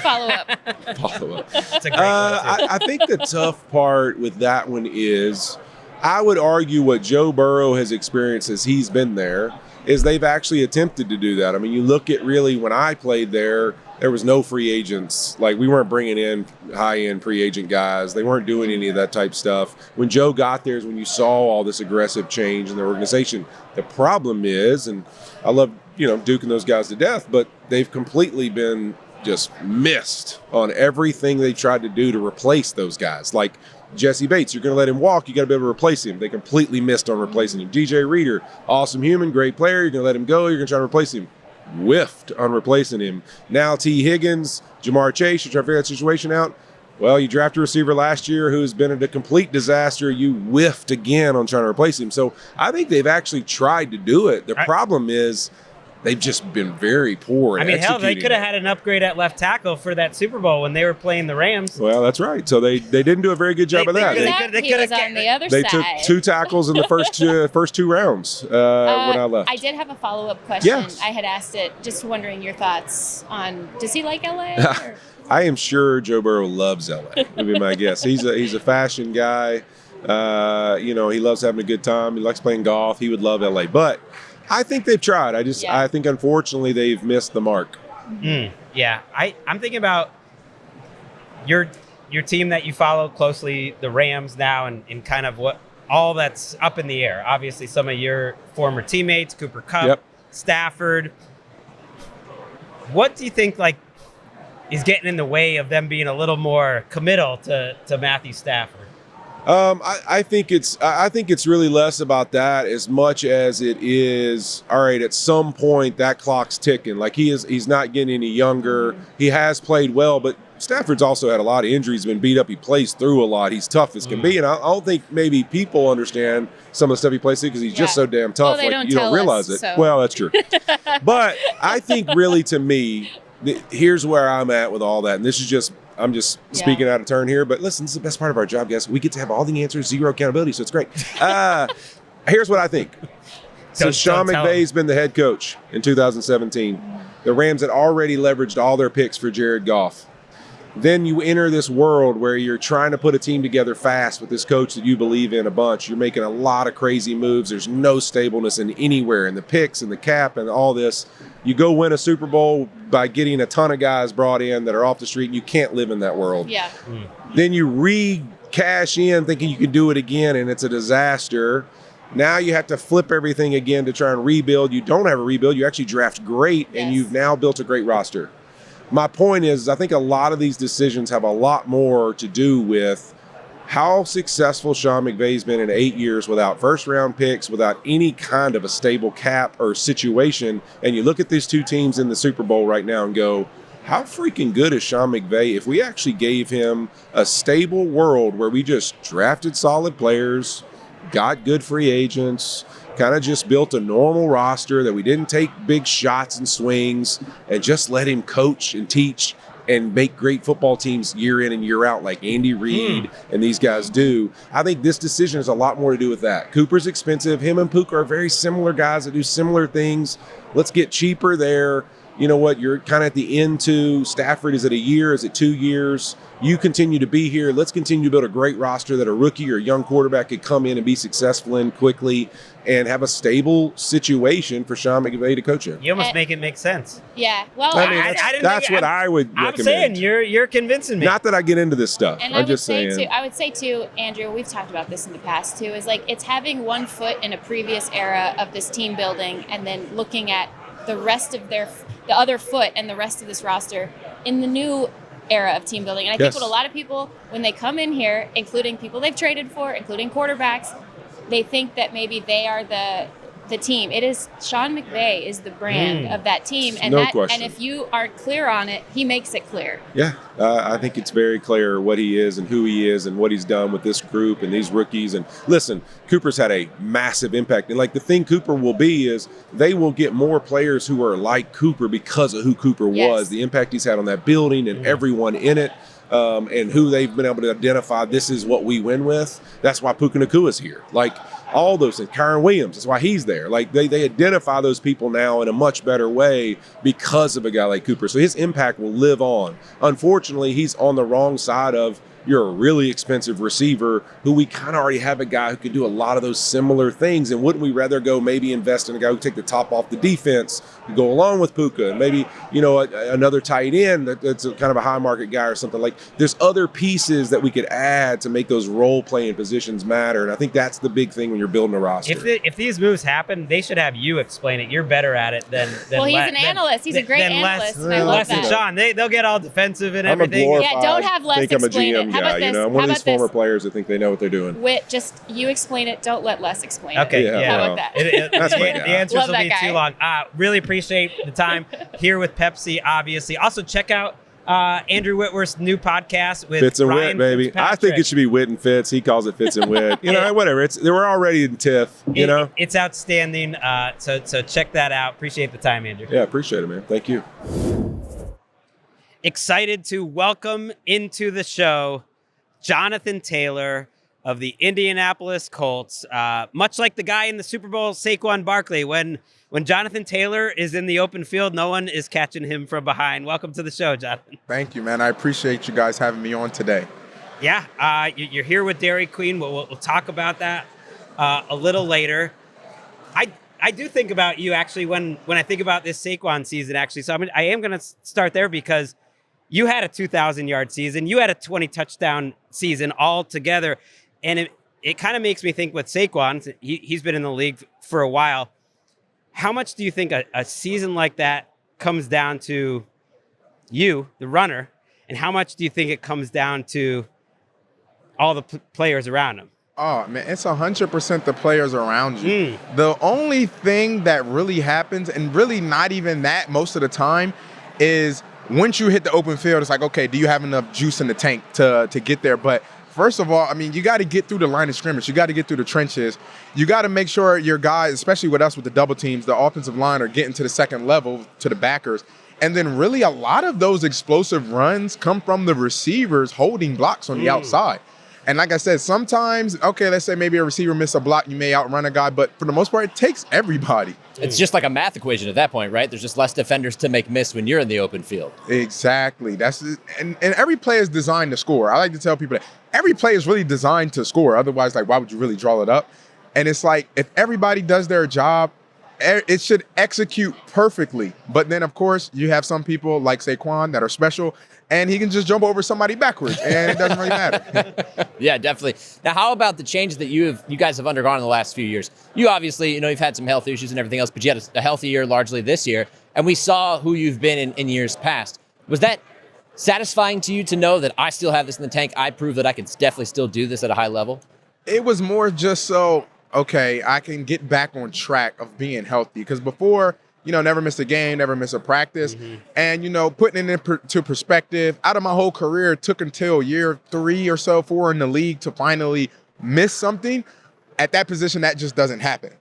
Follow up. It's a great one, I think the tough part with that one is I would argue what Joe Burrow has experienced as he's been there is they've actually attempted to do that. I mean, you look at really when I played there was no free agents. Like, we weren't bringing in high-end free agent guys. They weren't doing any of that type stuff. When Joe got there is when you saw all this aggressive change in the organization. The problem is, and I love, duking those guys to death, but they've completely been just missed on everything they tried to do to replace those guys. Like Jesse Bates, you're going to let him walk, you got to be able to replace him. They completely missed on replacing him. DJ Reader, awesome human, great player, you're going to let him go, you're going to try to replace him. Whiffed on replacing him. Now T. Higgins, Jamar Chase, you're trying to figure that situation out. Well, you drafted a receiver last year who's been a complete disaster. You whiffed again on trying to replace him. So I think they've actually tried to do it. The problem is they've just been very poor at executing. Hell, they could have had an upgrade at left tackle for that Super Bowl when they were playing the Rams. Well, that's right. So they didn't do a very good job of that. He was on the other They side. took 2 tackles in the first two rounds when I left. I did have a follow-up question. Yes. I had asked it, just wondering your thoughts on, does he like LA? Or? I am sure Joe Burrow loves LA, would be my guess. He's a fashion guy. He loves having a good time. He likes playing golf. He would love LA. But I think they've tried. I think, unfortunately, they've missed the mark. Yeah. I'm thinking about your team that you follow closely, the Rams now, and kind of what all that's up in the air. Obviously, some of your former teammates, Cooper Kupp, Stafford. What do you think, is getting in the way of them being a little more committal to Matthew Stafford? I think it's really less about that as much as it is, all right, at some point that clock's ticking. Like, he's not getting any younger. He has played well, but Stafford's also had a lot of injuries, been beat up. He plays through a lot. He's tough as can be. And I don't think maybe people understand some of the stuff he plays through because he's just so damn tough. Well, you don't realize it. So. Well, that's true. But I think really, to me, here's where I'm at with all that. And this is just, I'm just speaking out of turn here, but listen, this is the best part of our job, guys. We get to have all the answers, zero accountability, so it's great. Here's what I think. Since Sean McVay's been the head coach in 2017, the Rams had already leveraged all their picks for Jared Goff. Then you enter this world where you're trying to put a team together fast with this coach that you believe in a bunch. You're making a lot of crazy moves. There's no stableness in anywhere, in the picks and the cap and all this. You go win a Super Bowl by getting a ton of guys brought in that are off the street, and you can't live in that world. Yeah. Then you re-cash in thinking you can do it again, and it's a disaster. Now you have to flip everything again to try and rebuild. You don't have a rebuild. You actually draft great, and you've now built a great roster. My point is, I think a lot of these decisions have a lot more to do with how successful Sean McVay's been in 8 years without first-round picks, without any kind of a stable cap or situation. And you look at these two teams in the Super Bowl right now and go, how freaking good is Sean McVay if we actually gave him a stable world where we just drafted solid players, got good free agents, kind of just built a normal roster, that we didn't take big shots and swings, and just let him coach and teach and make great football teams year in and year out like Andy Reid and these guys do. I think this decision has a lot more to do with that. Cooper's expensive. Him and Puka are very similar guys that do similar things. Let's get cheaper there. You know what? You're kind of at the end too. Stafford, is it a year? Is it 2 years? You continue to be here. Let's continue to build a great roster that a rookie or a young quarterback could come in and be successful in quickly and have a stable situation for Sean McVay to coach in. You almost make it make sense. Yeah. Well, I mean, I didn't that's think- what I would I'm recommend. saying you're convincing me. Not that I get into this stuff. and I'm just saying. I would say too, Andrew, we've talked about this in the past too, is like it's having one foot in a previous era of this team building and then looking at the rest of the other foot and the rest of this roster in the new era of team building. And I think what a lot of people, when they come in here, including people they've traded for, including quarterbacks, they think that maybe they are the team. It is Sean McVay is the brand of that team, and No question. and if you aren't clear on it, he makes it clear. Yeah, I think it's very clear what he is and who he is and what he's done with this group and these rookies. And listen, Cooper's had a massive impact. And like the thing Cooper will be is they will get more players who are like Cooper because of who Cooper was, the impact he's had on that building and everyone in it. And who they've been able to identify, this is what we win with. That's why Puka Nakua's here. Like all those things. Kyron Williams, that's why he's there. Like they identify those people now in a much better way because of a guy like Cooper. So his impact will live on. Unfortunately, he's on the wrong side of you're a really expensive receiver who we kind of already have a guy who can do a lot of those similar things. And wouldn't we rather go maybe invest in a guy who take the top off the defense, go along with Puka, and maybe, another tight end that's kind of a high market guy or something. Like there's other pieces that we could add to make those role playing positions matter. And I think that's the big thing when you're building a roster. If these moves happen, they should have you explain it. You're better at it than Well, he's an analyst. He's a great analyst, and I love Les and that. Sean, they'll get all defensive and I'm a everything. glorified, Yeah, don't have Les think I'm a explain GM it. How guy. about this? I'm one How of these about former this? players that think they know what they're doing. Whit, just you explain it. Don't let Les explain it. Okay, Yeah, yeah. How well, about that? That's the my guy. answers Love will that be guy. too long. Really appreciate the time here with Pepsi, obviously. Also, check out Andrew Whitworth's new podcast with Fitz and Ryan Wit, baby. I Fitzpatrick. think it should be Wit and Fitz. He calls it Fitz and Wit. Whatever. They were already in TIFF, It's outstanding. So check that out. Appreciate the time, Andrew. Yeah, appreciate it, man. Thank you. Excited to welcome into the show Jonathan Taylor of the Indianapolis Colts. Much like the guy in the Super Bowl, Saquon Barkley, when Jonathan Taylor is in the open field, no one is catching him from behind. Welcome to the show, Jonathan. Thank you, man. I appreciate you guys having me on today. Yeah, you're here with Dairy Queen. We'll talk about that a little later. I do think about you actually when I think about this Saquon season actually. So I am going to start there because you had a 2,000-yard season. You had a 20-touchdown season all together. And it kind of makes me think with Saquon, he's been in the league for a while. How much do you think a season like that comes down to you, the runner, and how much do you think it comes down to all the players around him? Oh, man, it's 100% the players around you. The only thing that really happens, and really not even that most of the time, is once you hit the open field, it's like, okay, do you have enough juice in the tank to get there? But first of all, I mean, you got to get through the line of scrimmage. You got to get through the trenches. You got to make sure your guys, especially with us with the double teams, the offensive line are getting to the second level to the backers. And then really a lot of those explosive runs come from the receivers holding blocks on the outside. And like I said, sometimes, okay, let's say maybe a receiver miss a block, you may outrun a guy, but for the most part, it takes everybody. It's just like a math equation at that point, right? There's just less defenders to make miss when you're in the open field. Exactly. And every play is designed to score. I like to tell people that every play is really designed to score. Otherwise, like, why would you really draw it up? And it's like, if everybody does their job, it should execute perfectly. But then, of course, you have some people like Saquon that are special, and he can just jump over somebody backwards, and it doesn't really matter. Yeah, definitely. Now, how about the changes that you guys have undergone in the last few years? You obviously, you've had some health issues and everything else, but you had a healthy year largely this year, and we saw who you've been in years past. Was that satisfying to you to know that I still have this in the tank? I prove that I can definitely still do this at a high level? It was more just so, okay, I can get back on track of being healthy. Because before, never miss a game, never miss a practice. And, putting it into perspective, out of my whole career, it took until year 3 or so, 4 in the league to finally miss something. At that position, that just doesn't happen.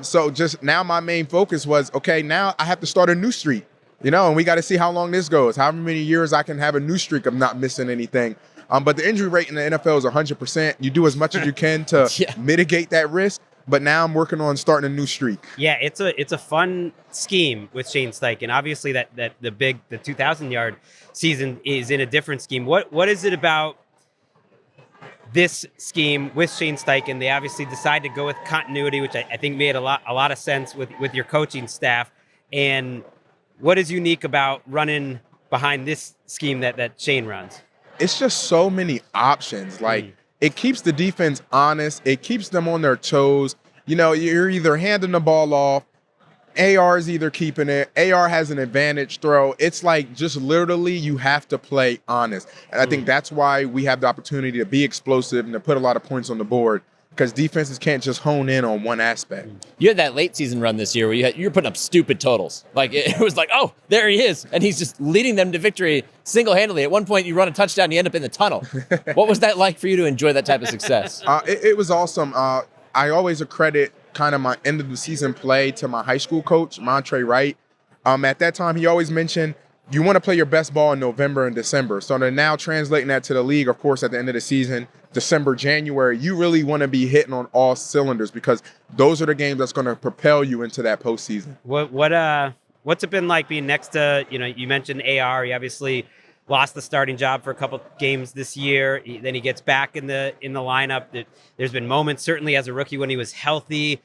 So just now my main focus was, okay, now I have to start a new streak. And we got to see how long this goes, however many years I can have a new streak of not missing anything. But the injury rate in the NFL is 100%. You do as much as you can to mitigate that risk. But now I'm working on starting a new streak. Yeah, it's a fun scheme with Shane Steichen. Obviously, that the 2,000-yard season is in a different scheme. What is it about this scheme with Shane Steichen? They obviously decided to go with continuity, which I think made a lot of sense with your coaching staff. And what is unique about running behind this scheme that Shane runs? It's just so many options. Like, it keeps the defense honest. It keeps them on their toes. You're either handing the ball off. AR is either keeping it. AR has an advantage throw. It's like just literally you have to play honest. And I think that's why we have the opportunity to be explosive and to put a lot of points on the board, because defenses can't just hone in on one aspect. You had that late season run this year where you were putting up stupid totals. Like, it was like, oh, there he is. And he's just leading them to victory single-handedly. At one point, you run a touchdown, you end up in the tunnel. What was that like for you to enjoy that type of success? It was awesome. I always accredit kind of my end of the season play to my high school coach, Montre Wright. At that time, he always mentioned, you want to play your best ball in November and December. So they're now translating that to the league, of course, at the end of the season, December, January. You really want to be hitting on all cylinders, because those are the games that's going to propel you into that postseason. What's it been like being next to, you mentioned AR. He obviously lost the starting job for a couple games this year. Then he gets back in the lineup. There's been moments, certainly as a rookie when he was healthy,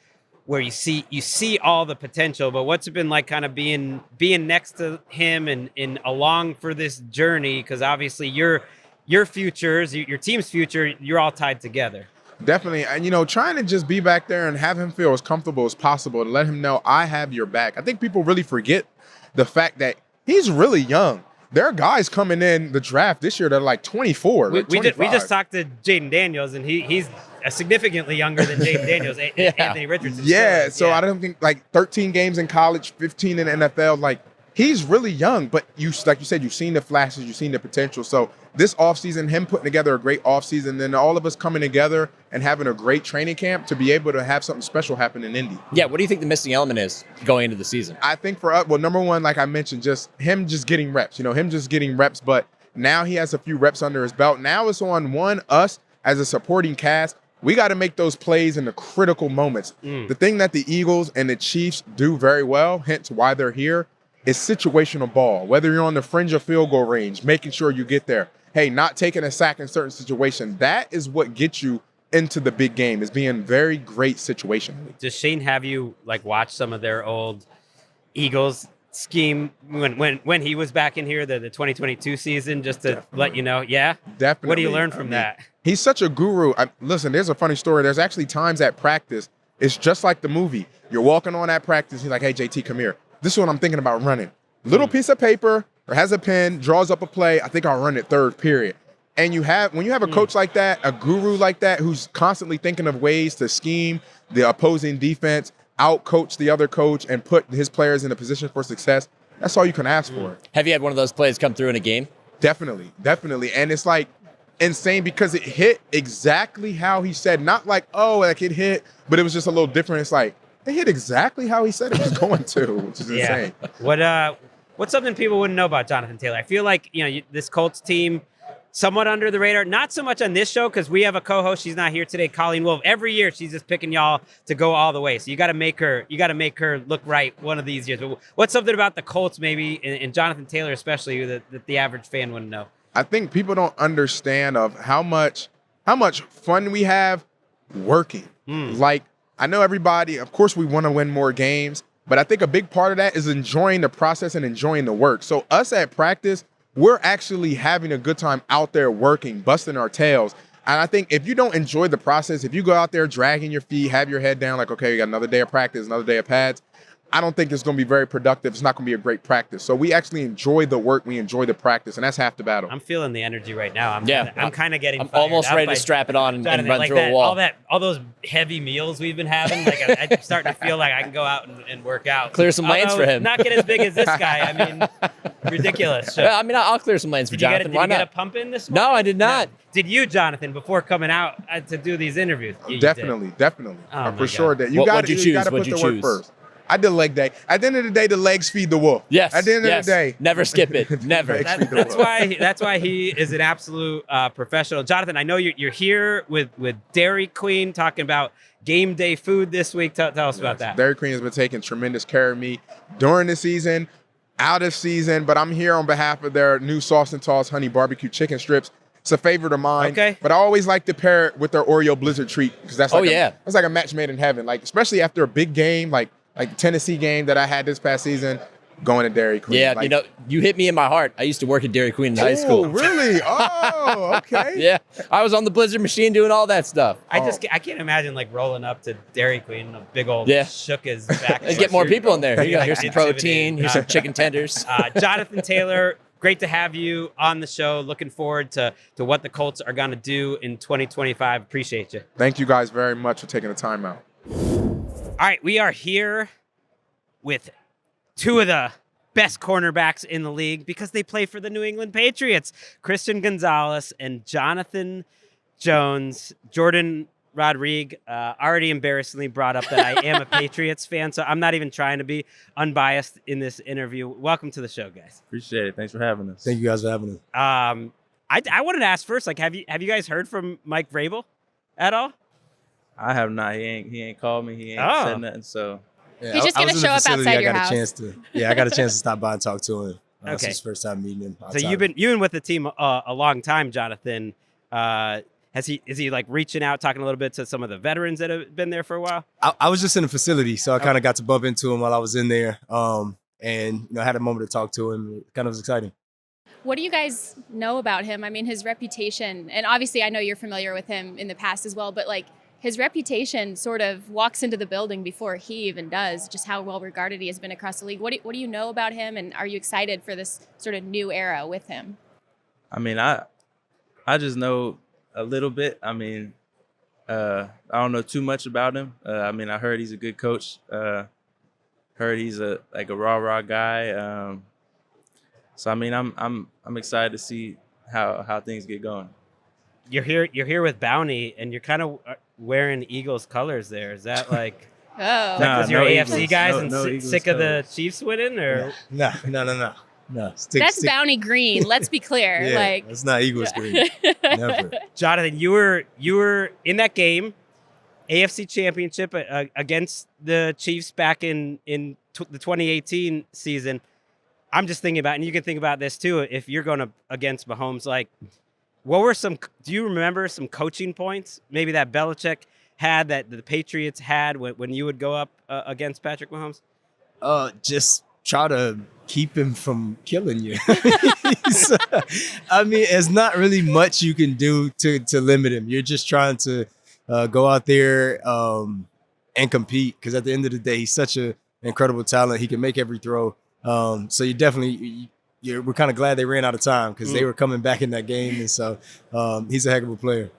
where you see all the potential. But what's it been like kind of being next to him and along for this journey? Because obviously your futures, your team's future, you're all tied together. Definitely. And, trying to just be back there and have him feel as comfortable as possible, to let him know I have your back. I think people really forget the fact that he's really young. There are guys coming in the draft this year that are like 24. We just talked to Jaden Daniels, and he's significantly younger than Jaden Daniels, Anthony Richardson. Yeah, so I don't think, like, 13 games in college, 15 in the NFL, like, he's really young, but like you said, you've seen the flashes, you've seen the potential. So this offseason, him putting together a great offseason, then all of us coming together and having a great training camp to be able to have something special happen in Indy. Yeah, what do you think the missing element is going into the season? I think for us, well, number one, like I mentioned, just him just getting reps, but now he has a few reps under his belt. Now it's on us as a supporting cast. We got to make those plays in the critical moments. The thing that the Eagles and the Chiefs do very well, hence why they're here, is situational ball. Whether you're on the fringe of field goal range, making sure you get there. Hey, not taking a sack in certain situations. That is what gets you into the big game, is being very great situationally. Does Shane have you watch some of their old Eagles scheme when he was back in here, the 2022 season, just to let you know? Yeah? Definitely. What do you learn from that? He's such a guru. Listen, there's a funny story. There's actually times at practice, it's just like the movie. You're walking on at practice. He's like, hey, JT, come here. This is what I'm thinking about running. Little piece of paper, or has a pen, draws up a play. I think I'll run it third period. And when you have a coach like that, a guru like that, who's constantly thinking of ways to scheme the opposing defense, out-coach the other coach, and put his players in a position for success, that's all you can ask for. Have you had one of those plays come through in a game? Definitely. And it's like insane because it hit exactly how he said. Not like, it hit, but it was just a little different. It's like, it hit exactly how he said it was going to, which is insane. What's something people wouldn't know about Jonathan Taylor? I feel like, this Colts team, somewhat under the radar, not so much on this show because we have a co-host. She's not here today, Colleen Wolf. Every year she's just picking y'all to go all the way. So you got to make her look right one of these years. But what's something about the Colts maybe, and Jonathan Taylor especially, that the average fan wouldn't know? I think people don't understand of how much fun we have working. Like, I know everybody, of course, we want to win more games, but I think a big part of that is enjoying the process and enjoying the work. So us at practice, we're actually having a good time out there working, busting our tails. And I think if you don't enjoy the process, if you go out there dragging your feet, have your head down like, okay, we got another day of practice, another day of pads, I don't think it's going to be very productive. It's not going to be a great practice. So we actually enjoy the work. We enjoy the practice, and that's half the battle. I'm feeling the energy right now. I'm kind of getting. I'm almost ready to strap it on and run through a wall. All those heavy meals we've been having. Like I'm starting to feel like I can go out and work out. Clear some lanes for him. Not get as big as this guy. I mean, ridiculous. Well, I mean, I'll clear some lanes for Jonathan. Did you get a pump in this morning? No, I did not. No. Did you, Jonathan, before coming out to do these interviews? Definitely. Oh, for sure. That you got to put the work first. I did leg day. At the end of the day, the legs feed the wolf. Yes. At the end of the day. Never skip it. Never. That's why he is an absolute professional. Jonathan, I know you're here with Dairy Queen talking about game day food this week. Tell us about that. Dairy Queen has been taking tremendous care of me during the season, out of season, but I'm here on behalf of their new Sauce and Toss honey barbecue chicken strips. It's a favorite of mine. Okay. But I always like to pair it with their Oreo Blizzard treat because that's like that's like a match made in heaven. Like especially after a big game, like the Tennessee game that I had this past season, going to Dairy Queen. Yeah, like, you hit me in my heart. I used to work at Dairy Queen in high school. Oh, really? Oh, okay. Yeah, I was on the Blizzard machine doing all that stuff. I can't imagine like rolling up to Dairy Queen, a big old shook his back. Let's get more people in there. Here you go. Here's some Intimidating. protein. Here's some chicken tenders. Jonathan Taylor, great to have you on the show. Looking forward to what the Colts are going to do in 2025. Appreciate you. Thank you guys very much for taking the time out. All right, we are here with two of the best cornerbacks in the league because they play for the New England Patriots, Christian Gonzalez and Jonathan Jones. Jourdan Rodrigue already embarrassingly brought up that I am a Patriots fan, so I'm not even trying to be unbiased in this interview. Welcome to the show, guys. Appreciate it. Thanks for having us. Thank you guys for having us. I wanted to ask first, like, have you guys heard from Mike Vrabel at all? I have not. He ain't called me. He ain't said nothing. So Yeah, He's just going to show up outside your house. I got a chance to stop by and talk to him. Okay. It's his first time meeting him. So you've been with the team a long time, Jonathan. Is he like reaching out, talking a little bit to some of the veterans that have been there for a while? I was just in the facility, so I kind of got to bump into him while I was in there, and had a moment to talk to him. It kind of was exciting. What do you guys know about him? I mean, his reputation, and obviously I know you're familiar with him in the past as well, but like his reputation sort of walks into the building before he even does, just how well regarded he has been across the league. What do you know about him, and are you excited for this sort of new era with him? I mean, I just know a little bit. I mean, I don't know too much about him. I mean, I heard he's a good coach. Heard he's a rah guy. So I mean, I'm excited to see how things get going. You're here with Bounty, and you're kind of wearing Eagles colors there. Is that like because you're AFC Eagles. guys No and Eagles sick of the colors. Chiefs winning, or No. That's Bounty Green. Let's be clear. Yeah, it's not Eagles green. Never. Jonathan, you were in that game, AFC Championship against the Chiefs back in the 2018 season. I'm just thinking about, and you can think about this too, if you're going against Mahomes, like, what were do you remember some coaching points maybe that Belichick had that the Patriots had when you would go up against Patrick Mahomes? Just try to keep him from killing you. I mean, it's not really much you can do to limit him. You're just trying to go out there and compete, because at the end of the day, he's such an incredible talent. He can make every throw. So we're kind of glad they ran out of time, because they were coming back in that game. And so he's a heck of a player.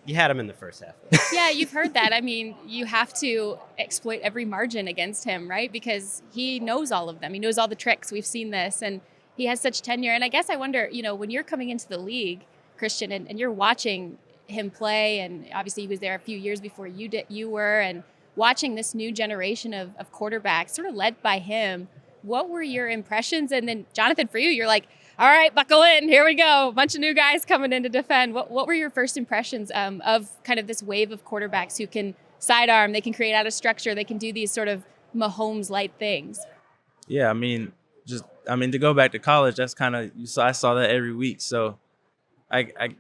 You had him in the first half. Yeah, you've heard that. I mean, you have to exploit every margin against him, right? Because he knows all of them. He knows all the tricks. We've seen this, and he has such tenure. And I guess I wonder, when you're coming into the league, Christian, and you're watching him play, and obviously he was there a few years before you were, and watching this new generation of quarterbacks sort of led by him, what were your impressions? And then, Jonathan, for you, you're like, all right, buckle in. Here we go. A bunch of new guys coming in to defend. What were your first impressions of kind of this wave of quarterbacks who can sidearm, they can create out of structure, they can do these sort of Mahomes-like things? Yeah, I mean, to go back to college, that's kind of, I saw that every week. So I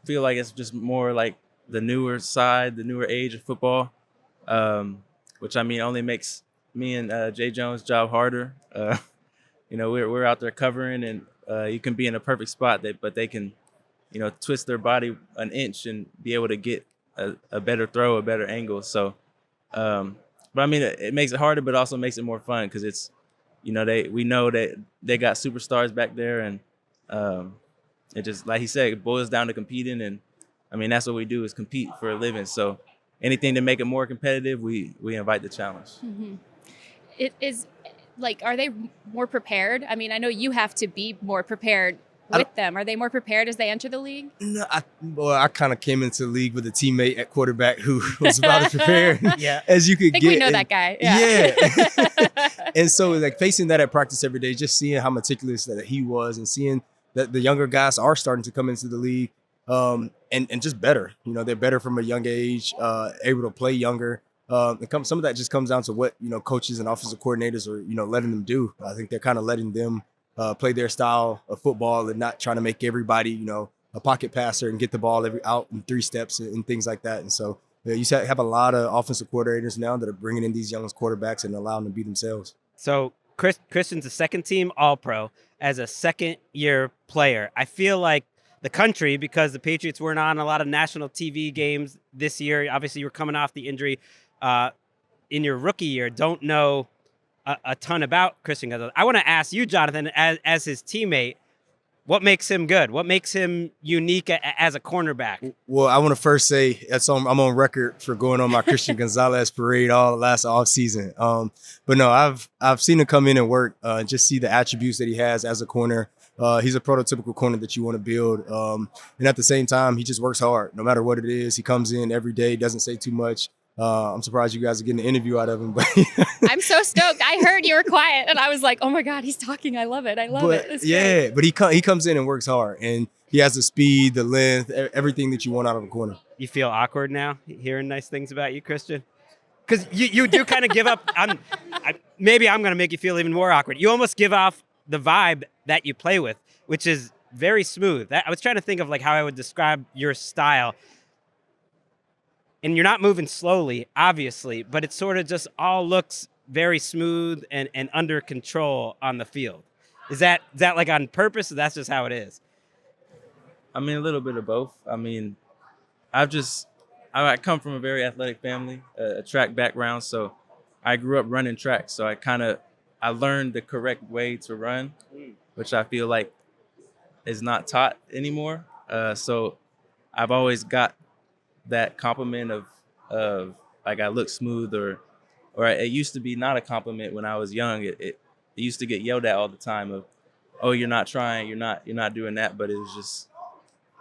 feel like it's just more like the newer side, the newer age of football, which I mean only makes me and Jay Jones' job harder. We're out there covering, and you can be in a perfect spot, but they can, twist their body an inch and be able to get a better throw, a better angle. So, but I mean, it makes it harder, but also makes it more fun, because it's, we know that they got superstars back there, and it just, like he said, it boils down to competing, and I mean, that's what we do, is compete for a living. So anything to make it more competitive, we invite the challenge. Mm-hmm. It is, like, are they more prepared? I mean, I know you have to be more prepared, with them? Are they more prepared as they enter the league? No, I kind of came into the league with a teammate at quarterback who was about as prepared as you could I think get. we know that guy. Yeah. And so like facing that at practice every day, just seeing how meticulous that he was and seeing that the younger guys are starting to come into the league and just better. You know, they're better from a young age, able to play younger. Some of that just comes down to what, coaches and offensive coordinators are, letting them do. I think they're kind of letting them play their style of football and not trying to make everybody, a pocket passer and get the ball out in 3 steps and things like that. And so you have a lot of offensive coordinators now that are bringing in these young quarterbacks and allowing them to be themselves. So Christian's a second-team All-Pro as a second-year player. I feel like the country, because the Patriots weren't on a lot of national TV games this year, obviously you were coming off the injury in your rookie year, don't know a ton about Christian Gonzalez. I want to ask you, Jonathan, as his teammate, what makes him good? What makes him unique as a cornerback? Well, I want to first say I'm on record for going on my Christian Gonzalez parade all last offseason. But no, I've seen him come in and work, just see the attributes that he has as a corner. He's a prototypical corner that you want to build. And at the same time, he just works hard. No matter what it is, he comes in every day, doesn't say too much. I'm surprised you guys are getting an interview out of him. But I'm so stoked. I heard you were quiet, and I was like, oh, my God, he's talking. I love it. I love it. It's great. But he comes in and works hard. And he has the speed, the length, everything that you want out of a corner. You feel awkward now hearing nice things about you, Christian? Because you do kind of give up. Maybe I'm going to make you feel even more awkward. You almost give off the vibe that you play with, which is very smooth. I was trying to think of like how I would describe your style. And you're not moving slowly, obviously, but it sort of just all looks very smooth and under control on the field. Is that like on purpose, or that's just how it is? I mean, a little bit of both. I mean, I come from a very athletic family, a track background, so I grew up running track. So I learned the correct way to run, which I feel like is not taught anymore. So I've always got that compliment of like I look smooth, or it used to be not a compliment when I was young. It used to get yelled at all the time of, oh, you're not trying, you're not doing that. But it was just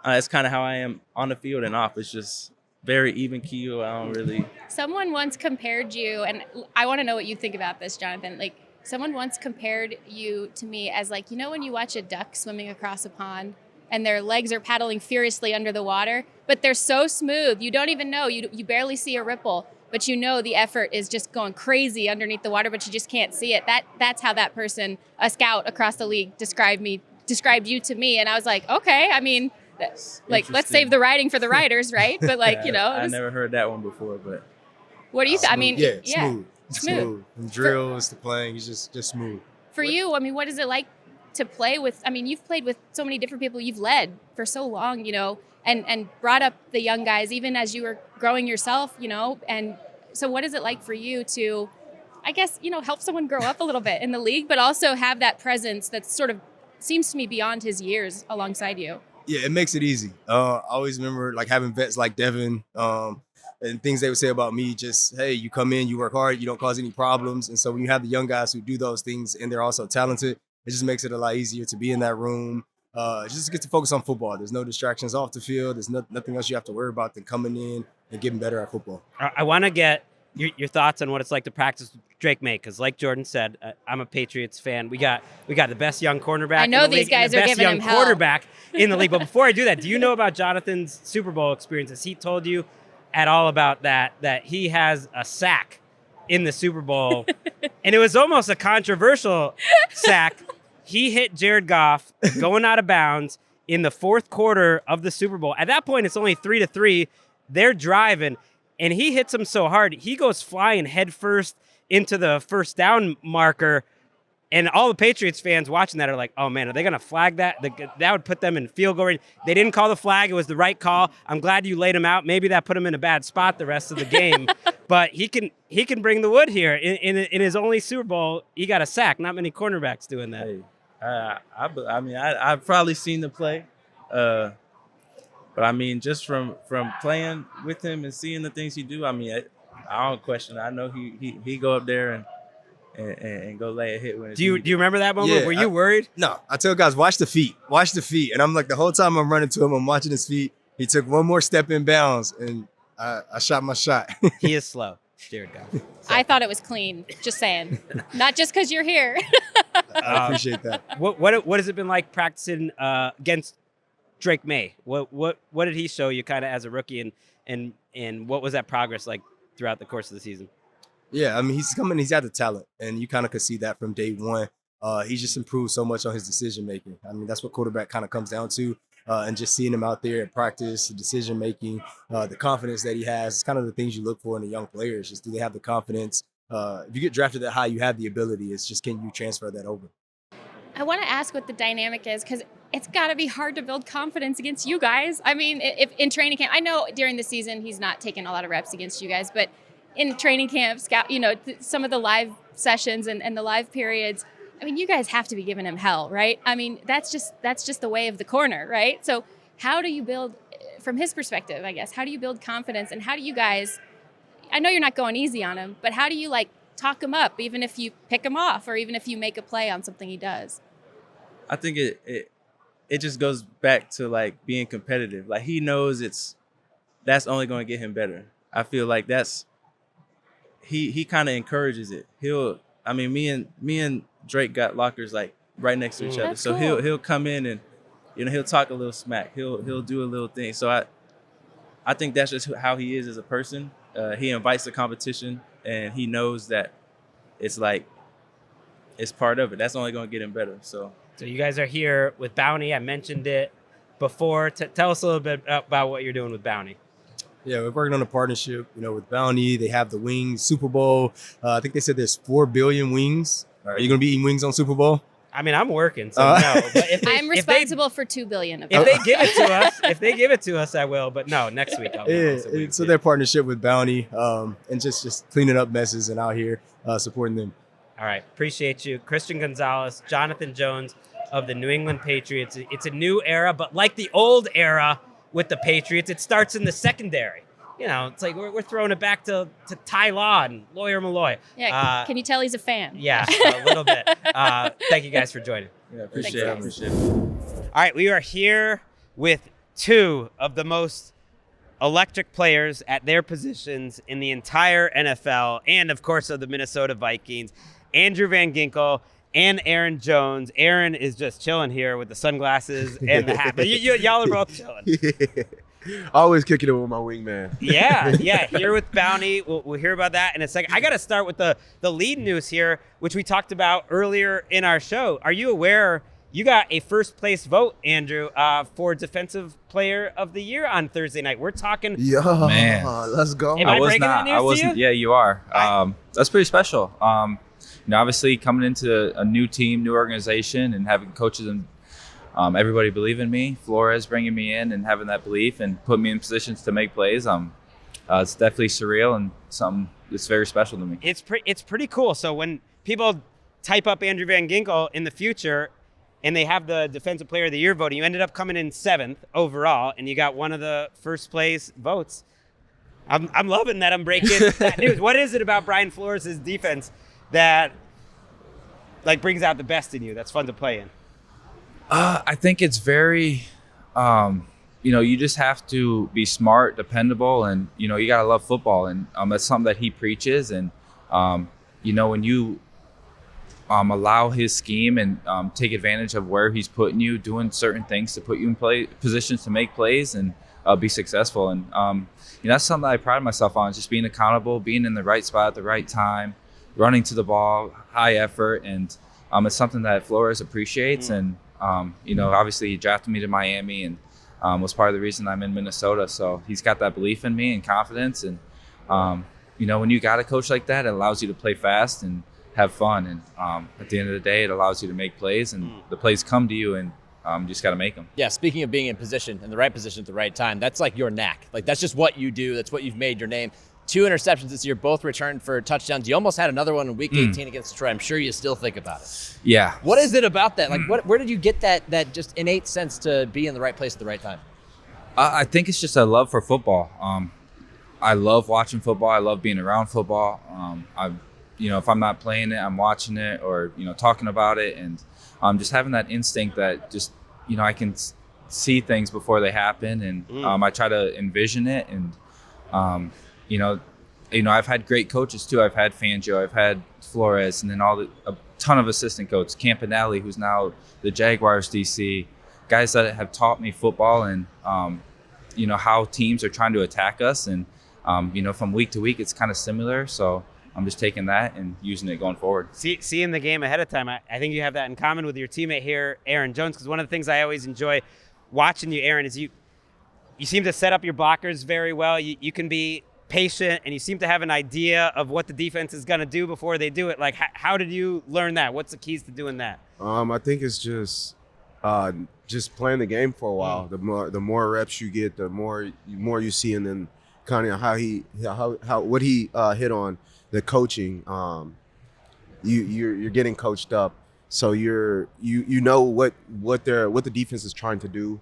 it's kind of how I am on the field and off. It's just very even keel. I don't really. Someone once compared you, and I want to know what you think about this, Jonathan. Like, someone once compared you to me as like, when you watch a duck swimming across a pond and their legs are paddling furiously under the water, but they're so smooth, you don't even know, you barely see a ripple, but the effort is just going crazy underneath the water, but you just can't see it. That's how that person, a scout across the league, described you to me, and I was like, okay, I mean, like, let's save the writing for the writers, right? But like, I never heard that one before, but what do you think? I mean, smooth. The drills, the playing, he's just smooth. For you, I mean, what is it like to play with? I mean, you've played with so many different people. You've led for so long, and brought up the young guys even as you were growing yourself, and so what is it like for you to, I guess, help someone grow up a little bit in the league, but also have that presence that sort of seems to me beyond his years alongside you? Yeah, it makes it easy. I always remember like having vets like Devin and things they would say about me, just, hey, you come in, you work hard, you don't cause any problems. And so when you have the young guys who do those things and they're also talented, it just makes it a lot easier to be in that room. Just get to focus on football. There's no distractions off the field. There's nothing else you have to worry about than coming in and getting better at football. I want to get your thoughts on what it's like to practice with Drake May, because like Jordan said, I'm a Patriots fan. We got the best young cornerback. I know in the these league, guys and the are best giving young him hell. quarterback in the league. But before I do that, do you know about Jonathan's Super Bowl experience? Has he told you at all about that he has a sack in the Super Bowl? And it was almost a controversial sack. He hit Jared Goff going out of bounds in the fourth quarter of the Super Bowl. At that point, it's only 3-3. They're driving, and he hits him so hard, he goes flying headfirst into the first down marker. And all the Patriots fans watching that are like, oh, man, are they going to flag that? That would put them in field goal range. They didn't call the flag. It was the right call. I'm glad you laid him out. Maybe that put him in a bad spot the rest of the game. But he can bring the wood here. In his only Super Bowl, he got a sack. Not many cornerbacks doing that. Hey, I mean, I've probably seen the play. But, I mean, just from playing with him and seeing the things he do, I mean, I don't question it. I know he go up there and go lay a hit when it's Do you remember that moment? Yeah, Were you worried? No, I tell guys, watch the feet. And I'm like, the whole time I'm running to him, I'm watching his feet. He took one more step in bounds, and I shot my shot. He is slow, Jared Goff. I thought it was clean. Just saying. Not just because you're here. I appreciate that. What has it been like practicing against Drake May? What did he show you kind of as a rookie, and what was that progress like throughout the course of the season? Yeah, I mean, he's had the talent, and you kind of could see that from day one. He's just improved so much on his decision making. I mean, that's what quarterback kind of comes down to. And just seeing him out there at practice, the decision making, the confidence that he has, it's kind of the things you look for in a young player. It's just, do they have the confidence? If you get drafted that high, you have the ability. It's just, can you transfer that over? I want to ask what the dynamic is, because it's got to be hard to build confidence against you guys. I mean, if in training camp, I know during the season he's not taking a lot of reps against you guys, but in training camp, some of the live sessions and the live periods, I mean, you guys have to be giving him hell, right? I mean, that's just the way of the corner, right? So how do you build, from his perspective, I guess, how do you build confidence, and how do you guys, I know you're not going easy on him, but how do you talk him up, even if you pick him off or even if you make a play on something he does? I think it just goes back to being competitive. He knows that's only going to get him better. I feel like he kind of encourages it. Me and Drake got lockers right next to each other. So cool. he'll come in and he'll talk a little smack. He'll do a little thing. So I think that's just how he is as a person. He invites the competition, and he knows that it's part of it. That's only going to get him better. So you guys are here with Bounty. I mentioned it before. Tell us a little bit about what you're doing with Bounty. Yeah, we're working on a partnership, with Bounty. They have the wings, Super Bowl. I think they said there's 4 billion wings. Are you going to be eating wings on Super Bowl? I mean, I'm working, so no. But I'm responsible for 2 billion of If it. they give it to us, I will. But no, next week I'll be. So their partnership with Bounty, and just cleaning up messes and out here supporting them. All right, appreciate you, Christian Gonzalez, Jonathan Jones of the New England Patriots. It's a new era, but like the old era with the Patriots, it starts in the secondary. It's like we're throwing it back to Ty Law and Lawyer Malloy. Yeah, can you tell he's a fan? Yeah, a little bit. Thank you guys for joining. Yeah, appreciate it. All right, we are here with 2 of the most electric players at their positions in the entire NFL, and of course of the Minnesota Vikings, Andrew Van Ginkel and Aaron Jones. Aaron is just chilling here with the sunglasses and the hat. But y'all are both chilling. Always kicking it with my wingman. Yeah, here with Bounty. We'll hear about that in a second. I got to start with the lead news here, which we talked about earlier in our show. Are you aware you got a first place vote, Andrew, for Defensive Player of the Year on Thursday night? We're talking. Yeah, man, let's go. Am I breaking the news I wasn't. to you? Yeah, you are. That's pretty special. Obviously coming into a new team, new organization, and having coaches and everybody believe in me. Flores bringing me in and having that belief and putting me in positions to make plays. It's definitely surreal and something that's very special to me. It's pretty cool. So when people type up Andrew Van Ginkel in the future and they have the Defensive Player of the Year voting, you ended up coming in 7th overall, and you got one of the first place votes. I'm loving that I'm breaking that news. What is it about Brian Flores' defense that brings out the best in you, that's fun to play in? I think it's very, you just have to be smart, dependable, and, you got to love football. And that's something that he preaches. And, when you allow his scheme and take advantage of where he's putting you, doing certain things to put you in positions to make plays and be successful. And, that's something that I pride myself on, just being accountable, being in the right spot at the right time, running to the ball, high effort. And it's something that Flores appreciates. And, obviously he drafted me to Miami and was part of the reason I'm in Minnesota. So he's got that belief in me and confidence. And, when you got a coach like that, it allows you to play fast and have fun. And at the end of the day, it allows you to make plays, and the plays come to you, and you just got to make them. Yeah, speaking of being in position, in the right position at the right time, that's your knack. That's just what you do. That's what you've made your name. 2 interceptions this year, both returned for touchdowns. You almost had another one in Week 18 against Detroit. I'm sure you still think about it. Yeah. What is it about that? Where did you get that just innate sense to be in the right place at the right time? I think it's just a love for football. I love watching football. I love being around football. if I'm not playing it, I'm watching it or, talking about it. And just having that instinct that just, I can see things before they happen. And I try to envision it. And, I've had great coaches too. I've had Fangio, I've had Flores, and then a ton of assistant coaches, Campanelli, who's now the Jaguars DC, guys that have taught me football and, how teams are trying to attack us. And, from week to week, it's kind of similar. So I'm just taking that and using it going forward. Seeing the game ahead of time, I think you have that in common with your teammate here, Aaron Jones, because one of the things I always enjoy watching you, Aaron, is you seem to set up your blockers very well. You can be patient, and you seem to have an idea of what the defense is going to do before they do it. Like, how did you learn that? What's the keys to doing that? I think it's just playing the game for a while. The more reps you get, the more you see, and then kind of what he hit on the coaching. You're getting coached up, so you know what the defense is trying to do.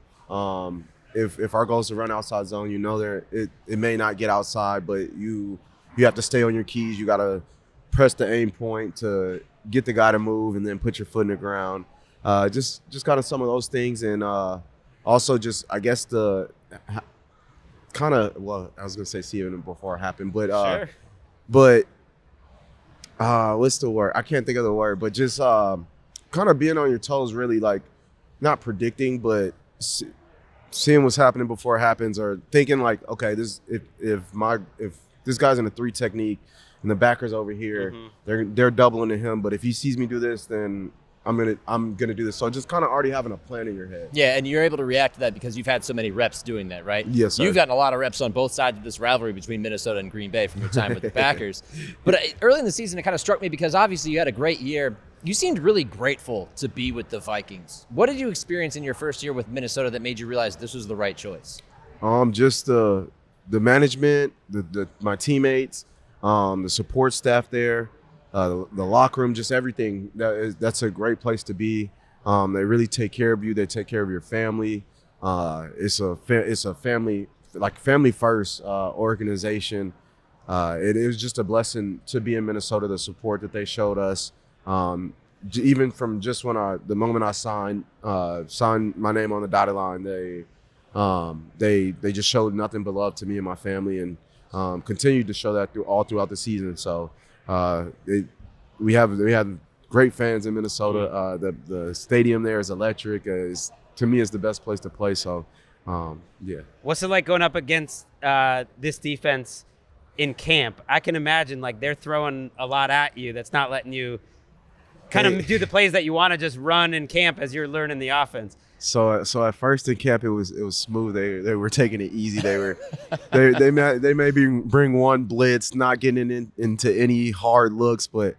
If our goal is to run outside zone, it may not get outside, but you have to stay on your keys. You got to press the aim point to get the guy to move, and then put your foot in the ground. Just kind of some of those things, and also just I guess the kind of I was gonna say see it before it happened, but sure. But what's the word? I can't think of the word, but just kind of being on your toes, really, like not predicting, but seeing what's happening before it happens, or thinking like, okay, if this guy's in a 3 technique and the backer's over here, they're doubling to him, but if he sees me do this, then I'm gonna do this. So just kind of already having a plan in your head. Yeah, and you're able to react to that because you've had so many reps doing that, right? Yes, sir. You've gotten a lot of reps on both sides of this rivalry between Minnesota and Green Bay from your time with the Packers. But early in the season, it kind of struck me because obviously you had a great year. You seemed really grateful to be with the Vikings. What did you experience in your first year with Minnesota that made you realize this was the right choice? Just the management, my teammates, the support staff there, the locker room, just everything. That's a great place to be. They really take care of you. They take care of your family. It's a family, like family first organization. It was just a blessing to be in Minnesota. The support that they showed us. Even from just the moment I signed my name on the dotted line, they just showed nothing but love to me and my family, and continued to show that throughout the season. So we have great fans in Minnesota. The stadium there is electric. To me, is the best place to play. So yeah. What's it like going up against this defense in camp? I can imagine like they're throwing a lot at you that's not letting you kind of do the plays that you want to just run in camp as you're learning the offense. So at first in camp it was smooth. They were taking it easy. They maybe bring one blitz, not getting into any hard looks, but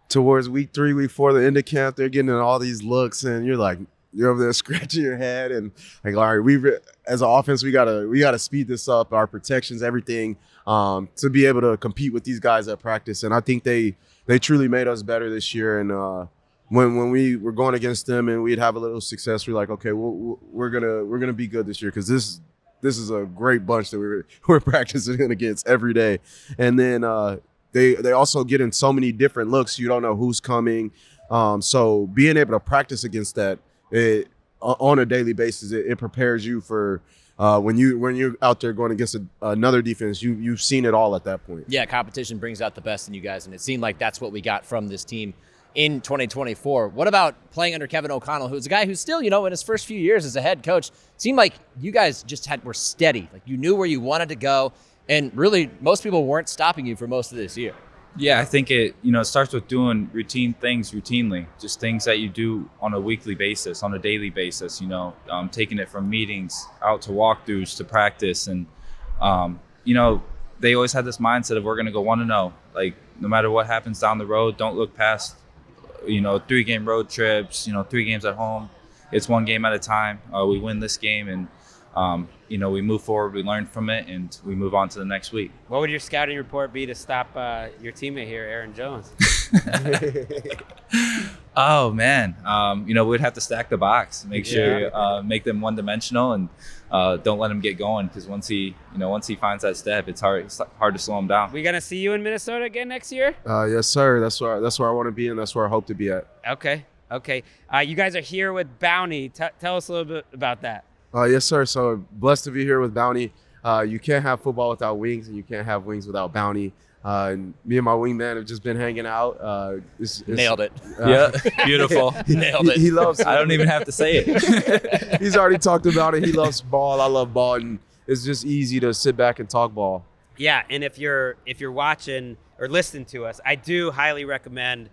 towards week 3, week 4, the end of camp, they're getting all these looks, and you're over there scratching your head and like, all right, as an offense we gotta speed this up, our protections, everything, to be able to compete with these guys at practice. And I think they truly made us better this year. And when we were going against them and we'd have a little success, we're like, okay, we're gonna be good this year, because this is a great bunch that we're practicing against every day. And then they also get in so many different looks, you don't know who's coming. So being able to practice against that on a daily basis, it prepares you for when you're out there going against another defense. You've seen it all at that point. Yeah, competition brings out the best in you guys, and it seemed like that's what we got from this team in 2024. What about playing under Kevin O'Connell, who's a guy who's still, in his first few years as a head coach, seemed like you guys just were steady. Like you knew where you wanted to go, and really most people weren't stopping you for most of this year. Yeah, I think it starts with doing routine things routinely, just things that you do on a weekly basis, on a daily basis, taking it from meetings out to walkthroughs to practice. And, they always had this mindset of we're going to go 1-0. Like no matter what happens down the road, don't look past, 3-game road trips, 3 games at home. It's 1 game at a time. We win this game and, we move forward, we learn from it, and we move on to the next week. What would your scouting report be to stop your teammate here, Aaron Jones? Oh man, we'd have to stack the box, make sure make them one-dimensional, and don't let him get going, because once he finds that step, it's hard to slow him down. We gonna see you in Minnesota again next year? Yes, sir. That's where I want to be, and that's where I hope to be at. Okay. You guys are here with Bounty. Tell us a little bit about that. Yes, sir. So blessed to be here with Bounty. You can't have football without wings, and you can't have wings without Bounty. And me and my wingman have just been hanging out. Nailed it. Yeah, beautiful. Nailed it. He loves. I don't even have to say it. He's already talked about it. He loves ball. I love ball, and it's just easy to sit back and talk ball. Yeah, and if you're watching or listening to us, I do highly recommend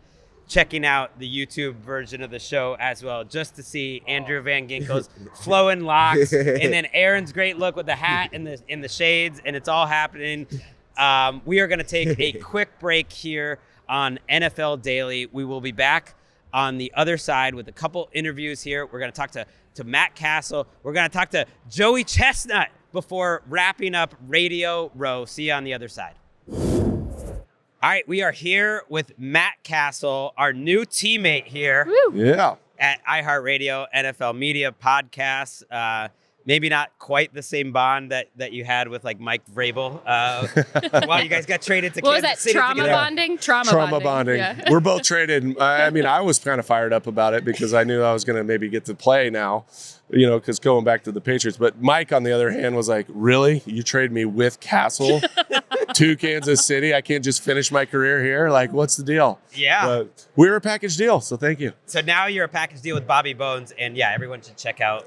checking out the YouTube version of the show as well, just to see Andrew Van Ginkel's flowing locks, and then Aaron's great look with the hat and the shades, and it's all happening. We are going to take a quick break here on NFL Daily. We will be back on the other side with a couple interviews here. We're going to talk to Matt Cassel. We're going to talk to Joey Chestnut before wrapping up Radio Row. See you on the other side. All right, we are here with Matt Cassel, our new teammate here. Woo. Yeah. At iHeartRadio NFL Media Podcasts. Maybe not quite the same bond that you had with like Mike Vrabel while you guys got traded to What was Kansas that? City Trauma together. bonding? Trauma bonding. Yeah. We're both traded. I mean, I was kind of fired up about it because I knew I was going to maybe get to play now, because going back to the Patriots. But Mike, on the other hand, was like, really? You trade me with Cassel to Kansas City? I can't just finish my career here? Like, what's the deal? Yeah. But we were a package deal, so thank you. So now you're a package deal with Bobby Bones, and yeah, everyone should check out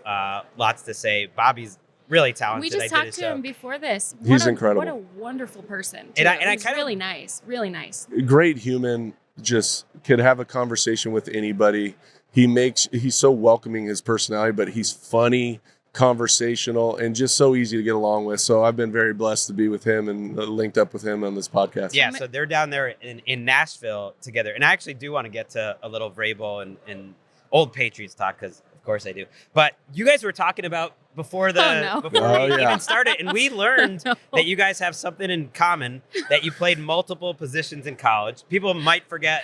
Lots to Say. Bobby's really talented. We just talked to him before this. He's incredible. What a wonderful person. And I He's kind of really nice. Really nice. Great human, just could have a conversation with anybody. He's so welcoming, his personality, but he's funny, conversational, and just so easy to get along with. So I've been very blessed to be with him and linked up with him on this podcast. Yeah, so they're down there in Nashville together. And I actually do want to get to a little Vrabel and old Patriots talk, because of course I do. But you guys were talking about before we even started, and we learned that you guys have something in common, that you played multiple positions in college. People might forget.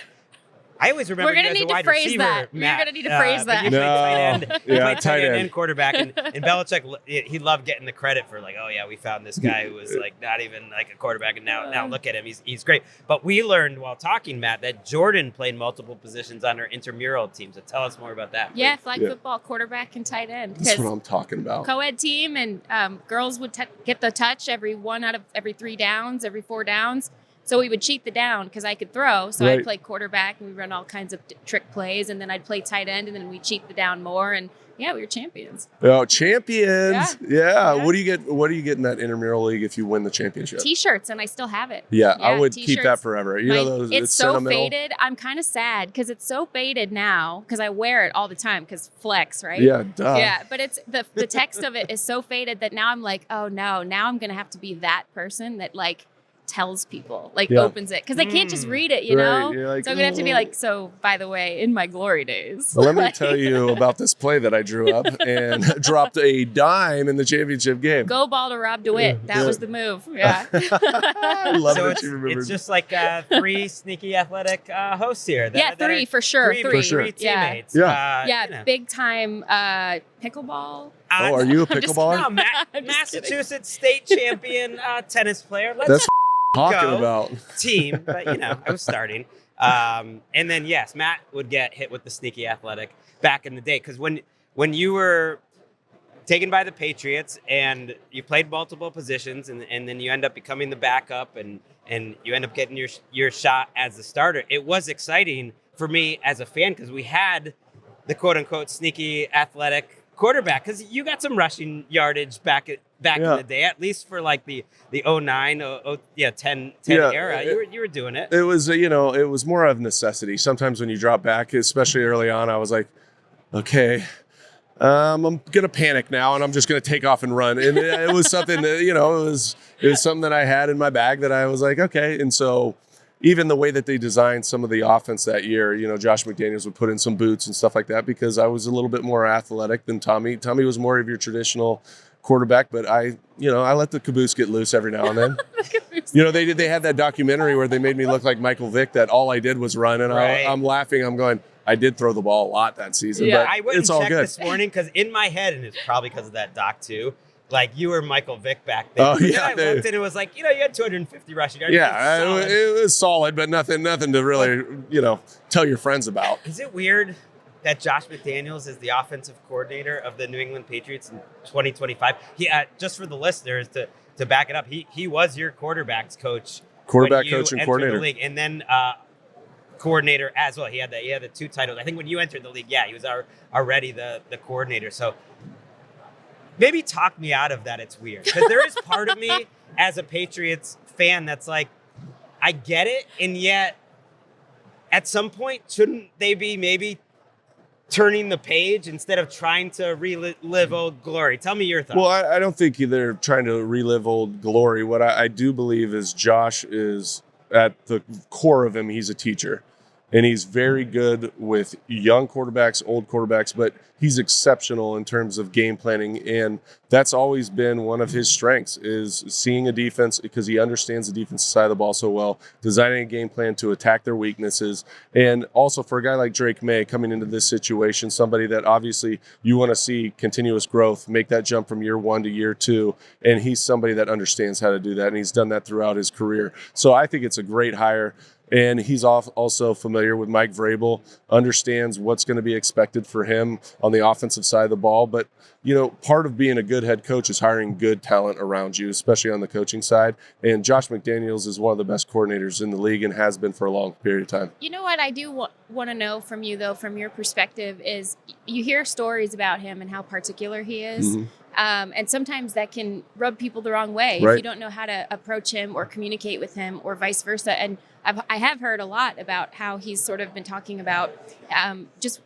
I always remember We're going to you need as a to wide phrase receiver, that. Matt. You're going to need to phrase that. You played tight end. You played tight end end. and quarterback. And Belichick, he loved getting the credit for like, oh yeah, we found this guy who was like not even like a quarterback, and now look at him, he's great. But we learned while talking, Matt, that Jourdan played multiple positions on our intramural team. So tell us more about that. Yeah, flag football, quarterback, and tight end. That's what I'm talking about. Co-ed team, and girls would get the touch every 1 out of every 3 downs, every 4 downs. So we would cheat the down because I could throw. So I'd play quarterback, and we'd run all kinds of trick plays. And then I'd play tight end, and then we'd cheat the down more. And yeah, we were champions. Oh, champions. Yeah. What do you get in that intramural league if you win the championship? T-shirts, and I still have it. Yeah, I would keep T-shirts. that forever. It's so faded. I'm kind of sad because it's so faded now, because I wear it all the time because flex, right? Yeah, duh. Yeah, but it's the text of it is so faded that now I'm like, oh no, now I'm going to have to be that person that like tells people, opens it, because they can't just read it, you know? Like, so I'm gonna have to be like, so by the way, in my glory days. Let me tell you about this play that I drew up and dropped a dime in the championship game. Go ball to Rob DeWitt. That was the move. Yeah. I love that you remember. It's just like 3 sneaky athletic hosts here. Yeah, 3 for sure. 3 teammates. Yeah. Big time pickleball. Are you a pickleballer? No, Massachusetts state champion tennis player. That's talking about team, but I was starting. And then yes, Matt would get hit with the sneaky athletic back in the day, because when you were taken by the Patriots and you played multiple positions, and then you end up becoming the backup, and you end up getting your shot as the starter. It was exciting for me as a fan, because we had the quote unquote sneaky athletic quarterback, because you got some rushing yardage back in the day, at least for like the 09, 10 era. You were doing it. It was it was more of necessity. Sometimes when you drop back, especially early on, I was like, okay, I'm gonna panic now, and I'm just gonna take off and run. And it was something that it was something that I had in my bag that I was like, okay. And so even the way that they designed some of the offense that year, Josh McDaniels would put in some boots and stuff like that, because I was a little bit more athletic than Tommy. Tommy was more of your traditional quarterback, but I let the caboose get loose every now and then. They had that documentary where they made me look like Michael Vick, that all I did was run, and Right. I'm laughing. I'm going, I did throw the ball a lot that season, Yeah, but I went it's and all checked good. this morning because in my head, and it's probably because of that doc too, like you were Michael Vick back then. Oh, But yeah, then I looked and it was like, you had 250 rushing yards. Yeah, It was solid. it was solid, but nothing to really, tell your friends about. Is it weird that Josh McDaniels is the offensive coordinator of the New England Patriots in 2025? He, just for the listeners to back it up, he was your quarterbacks coach. Quarterback when you coach and entered coordinator. the league, and then coordinator as well. He had the two titles. I think when you entered the league, he was already the coordinator. So maybe talk me out of that. It's weird because there is part of me as a Patriots fan that's like, I get it, and yet at some point, shouldn't they be maybe turning the page instead of trying to relive old glory? Tell me your thoughts. Well, I don't think they're trying to relive old glory. What I do believe is Josh is, at the core of him, he's a teacher. And he's very good with young quarterbacks, old quarterbacks, but he's exceptional in terms of game planning. And that's always been one of his strengths, is seeing a defense, because he understands the defensive side of the ball so well, designing a game plan to attack their weaknesses. And also for a guy like Drake May coming into this situation, somebody that obviously you want to see continuous growth, make that jump from year 1 to year 2. And he's somebody that understands how to do that. And he's done that throughout his career. So I think it's a great hire. And he's also familiar with Mike Vrabel, understands what's going to be expected for him on the offensive side of the ball. But, part of being a good head coach is hiring good talent around you, especially on the coaching side. And Josh McDaniels is one of the best coordinators in the league and has been for a long period of time. You know what I do want to know from you, though, from your perspective, is you hear stories about him and how particular he is. Mhm. And sometimes that can rub people the wrong way Right. if you don't know how to approach him or communicate with him or vice versa. And I have heard a lot about how he's sort of been talking about just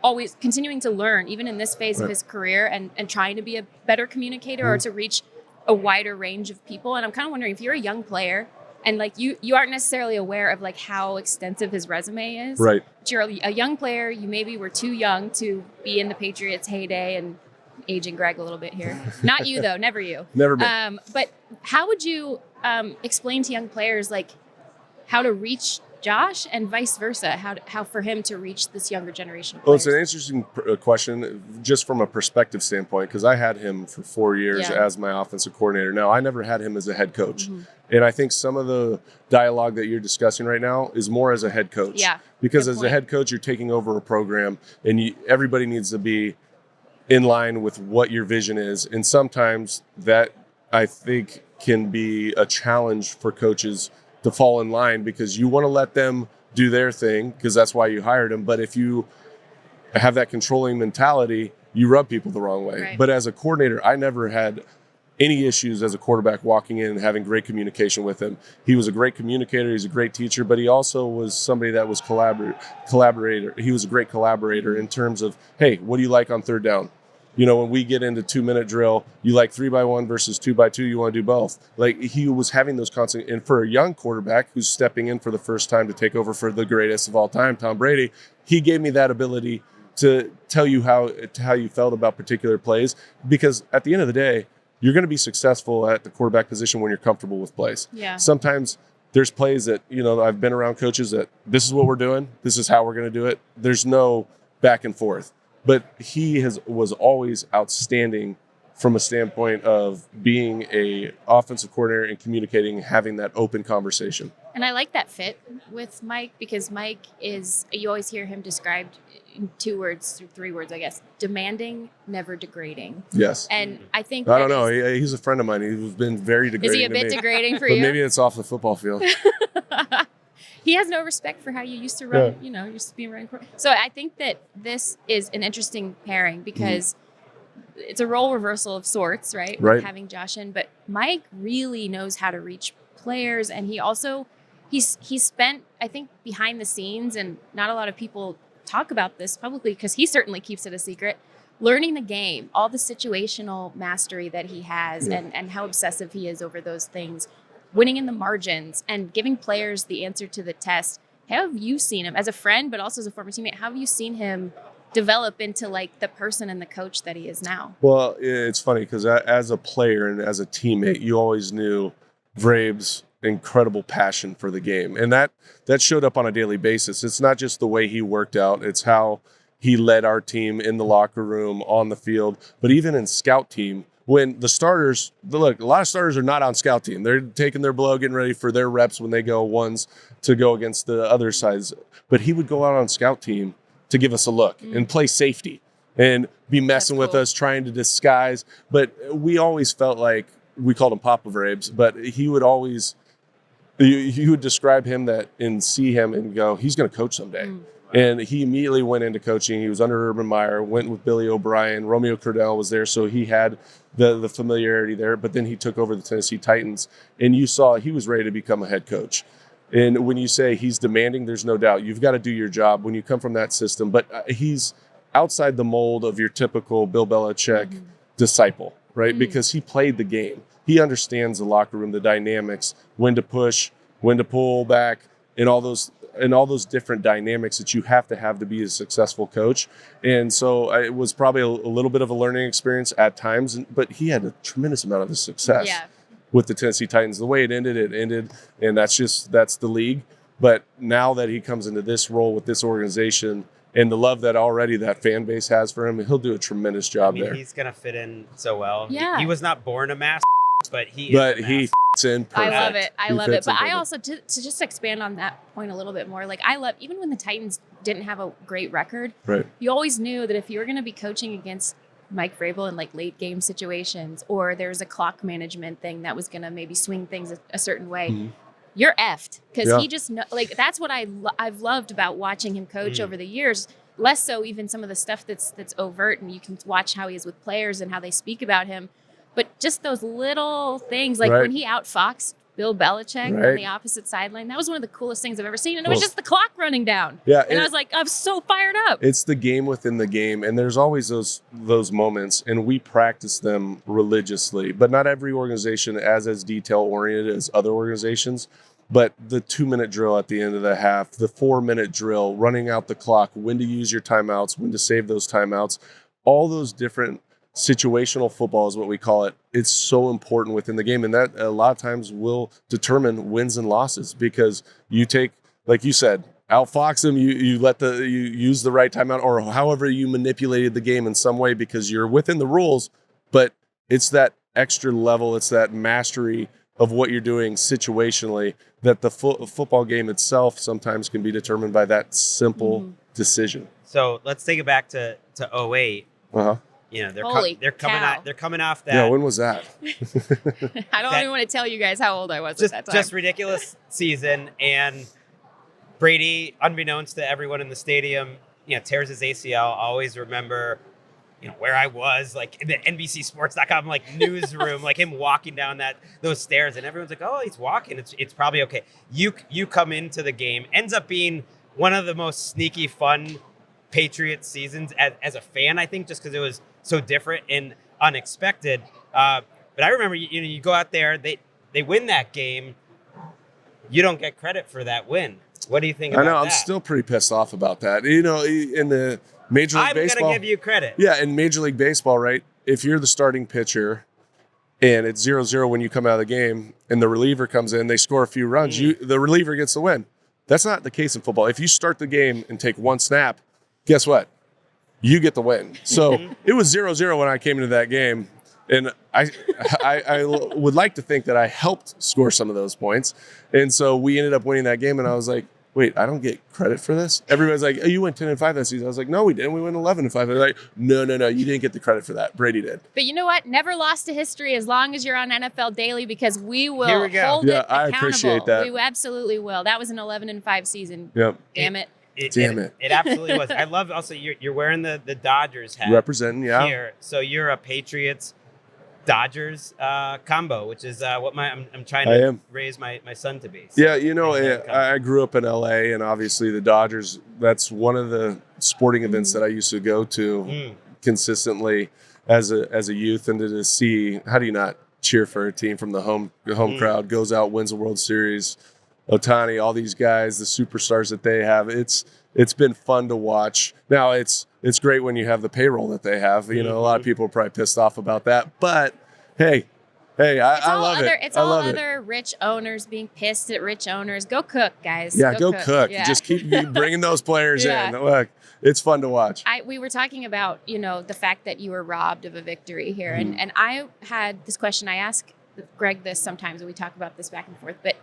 always continuing to learn, even in this phase of his career, and trying to be a better communicator or to reach a wider range of people. And I'm kind of wondering, if you're a young player and like you aren't necessarily aware of like how extensive his resume is. Right. But you're a young player, you maybe were too young to be in the Patriots' heyday, and aging Gregg a little bit here. Not you though, never you. Never me. But how would you explain to young players like how to reach Josh and vice versa, how for him to reach this younger generation of Well, players? it's an interesting question just from a perspective standpoint, because I had him for 4 years as my offensive coordinator. Now, I never had him as a head coach. Mm-hmm. And I think some of the dialogue that you're discussing right now is more as a head coach. Yeah. Because as a head coach, you're taking over a program, and everybody needs to be in line with what your vision is. And sometimes that, I think, can be a challenge for coaches to fall in line, because you want to let them do their thing, because that's why you hired them. But if you have that controlling mentality, you rub people the wrong way. Right. But as a coordinator, I never had any issues as a quarterback walking in and having great communication with him. He was a great communicator. He's a great teacher, but he also was somebody that was collaborator. He was a great collaborator in terms of, hey, what do you like on third down? When we get into 2-minute drill, you like 3x1 versus 2x2, you want to do both. Like, he was having those constant, and for a young quarterback who's stepping in for the first time to take over for the greatest of all time, Tom Brady, he gave me that ability to tell you how you felt about particular plays, because at the end of the day, you're going to be successful at the quarterback position when you're comfortable with plays. Yeah. Sometimes there's plays that, I've been around coaches that this is what we're doing, this is how we're going to do it. There's no back and forth. But he was always outstanding from a standpoint of being a offensive coordinator and communicating, having that open conversation. And I like that fit with Mike, because Mike is, you always hear him described in 2 words, or 3 words, I guess: demanding, never degrading. Yes. And I think I don't know. He's a friend of mine. He's been very degrading. Is he a to bit me. degrading for but you? Maybe it's off the football field. He has no respect for how you used to run, used to be running. So I think that this is an interesting pairing, because it's a role reversal of sorts, right? Right. Having Josh in, but Mike really knows how to reach players, and he also he's spent, I think, behind the scenes, and not a lot of people talk about this publicly because he certainly keeps it a secret, learning the game, all the situational mastery that he has, and how obsessive he is over those things, winning in the margins and giving players the answer to the test. How have you seen him as a friend, but also as a former teammate? How have you seen him develop into like the person and the coach that he is now? Well, it's funny because as a player and as a teammate, you always knew Vrabes incredible passion for the game. And that showed up on a daily basis. It's not just the way he worked out, it's how he led our team in the locker room, on the field, but even in scout team. When the starters, look, a lot of starters are not on scout team. They're taking their blow, getting ready for their reps when they go ones to go against the other sides. But he would go out on scout team to give us a look and play safety and be messing with us, trying to disguise. But we always felt like, we called him Papa Vrabes, but he would always, you would describe him that and see him and go, he's going to coach someday. And he immediately went into coaching. He was under Urban Meyer, went with Billy O'Brien. Romeo Crennel was there, so he had the familiarity there. But then he took over the Tennessee Titans, and you saw he was ready to become a head coach. And when you say he's demanding, there's no doubt. You've got to do your job when you come from that system. But he's outside the mold of your typical Bill Belichick disciple, right? Because he played the game. He understands the locker room, the dynamics, when to push, when to pull back, and all those different dynamics that you have to be a successful coach. And so it was probably a little bit of a learning experience at times, but he had a tremendous amount of success with the Tennessee Titans. The way it ended, and that's the league. But now that he comes into this role with this organization and the love that already that fan base has for him, he'll do a tremendous job there. He's going to fit in so well. Yeah. He was not born a mass, but he fits in perfect. I love it. I love it. But I perfect. also, to just expand on that point a little bit more, like I love, even when the Titans didn't have a great record, right, you always knew that if you were going to be coaching against Mike Vrabel in like late game situations, or there's a clock management thing that was going to maybe swing things a certain way, you're effed. Because he just, like, that's what I've loved about watching him coach over the years. Less so even some of the stuff that's overt, and you can watch how he is with players and how they speak about him. But just those little things, like when he outfoxed Bill Belichick on the opposite sideline, that was one of the coolest things I've ever seen. And it was just the clock running down. Yeah, and I was like, I'm so fired up. It's the game within the game, and there's always those moments, and we practice them religiously. But not every organization as detail-oriented as other organizations. But the 2-minute drill at the end of the half, the 4-minute drill, running out the clock, when to use your timeouts, when to save those timeouts, all those different situational football is what we call it. It's so important within the game, and that a lot of times will determine wins and losses, because you take, like you said, outfox them, you use the right timeout, or however you manipulated the game in some way because you're within the rules, but it's that extra level, it's that mastery of what you're doing situationally that the football game itself sometimes can be determined by that simple decision. So let's take it back to 08. You know, they're coming off that. Yeah, when was that? I don't even want to tell you guys how old I was at that time. Just ridiculous season, and Brady, unbeknownst to everyone in the stadium, tears his ACL. Always remember, where I was, like in the NBCSports.com like newsroom, like him walking down those stairs, and everyone's like, "Oh, he's walking. It's probably okay." You come into the game, ends up being one of the most sneaky, fun Patriots seasons as a fan, I think, just because it was so different and unexpected. But I remember, you go out there, they win that game. You don't get credit for that win. What do you think about that? I'm still pretty pissed off about that. In the Major League Baseball, I'm going to give you credit. Yeah, in Major League Baseball, right? If you're the starting pitcher and it's 0-0 when you come out of the game and the reliever comes in, they score a few runs, the reliever gets the win. That's not the case in football. If you start the game and take one snap, guess what? You get the win. So it was 0-0 when I came into that game. And I would like to think that I helped score some of those points. And so we ended up winning that game. And I was like, wait, I don't get credit for this? Everybody's like, oh, you went 10-5 that season. I was like, no, we didn't. We went 11-5. They're like, no, you didn't get the credit for that. Brady did. But you know what? Never lost to history as long as you're on NFL Daily, because we will hold it accountable. I appreciate that. We absolutely will. That was an 11-5 season. Yep. Damn it. Damn it. It absolutely was. I love also you're wearing the Dodgers hat. Representing, here. So you're a Patriots Dodgers combo, which is what I'm trying to raise my son to be. So I grew up in LA, and obviously the Dodgers, that's one of the sporting events that I used to go to consistently as a youth, and to see, how do you not cheer for a team from the home crowd, goes out, wins a World Series, Ohtani, all these guys, the superstars that they have. It's been fun to watch. Now it's great when you have the payroll that they have. A lot of people are probably pissed off about that, but hey, Hey, It's I all love other, it. It's I all love other rich owners being pissed at rich owners. Go cook, guys. Yeah, go cook. Yeah. Just keep bringing those players Yeah. in. Look, it's fun to watch. We were talking about, the fact that you were robbed of a victory here. Mm-hmm. And I had this question. I ask Gregg this sometimes, and we talk about this back and forth. But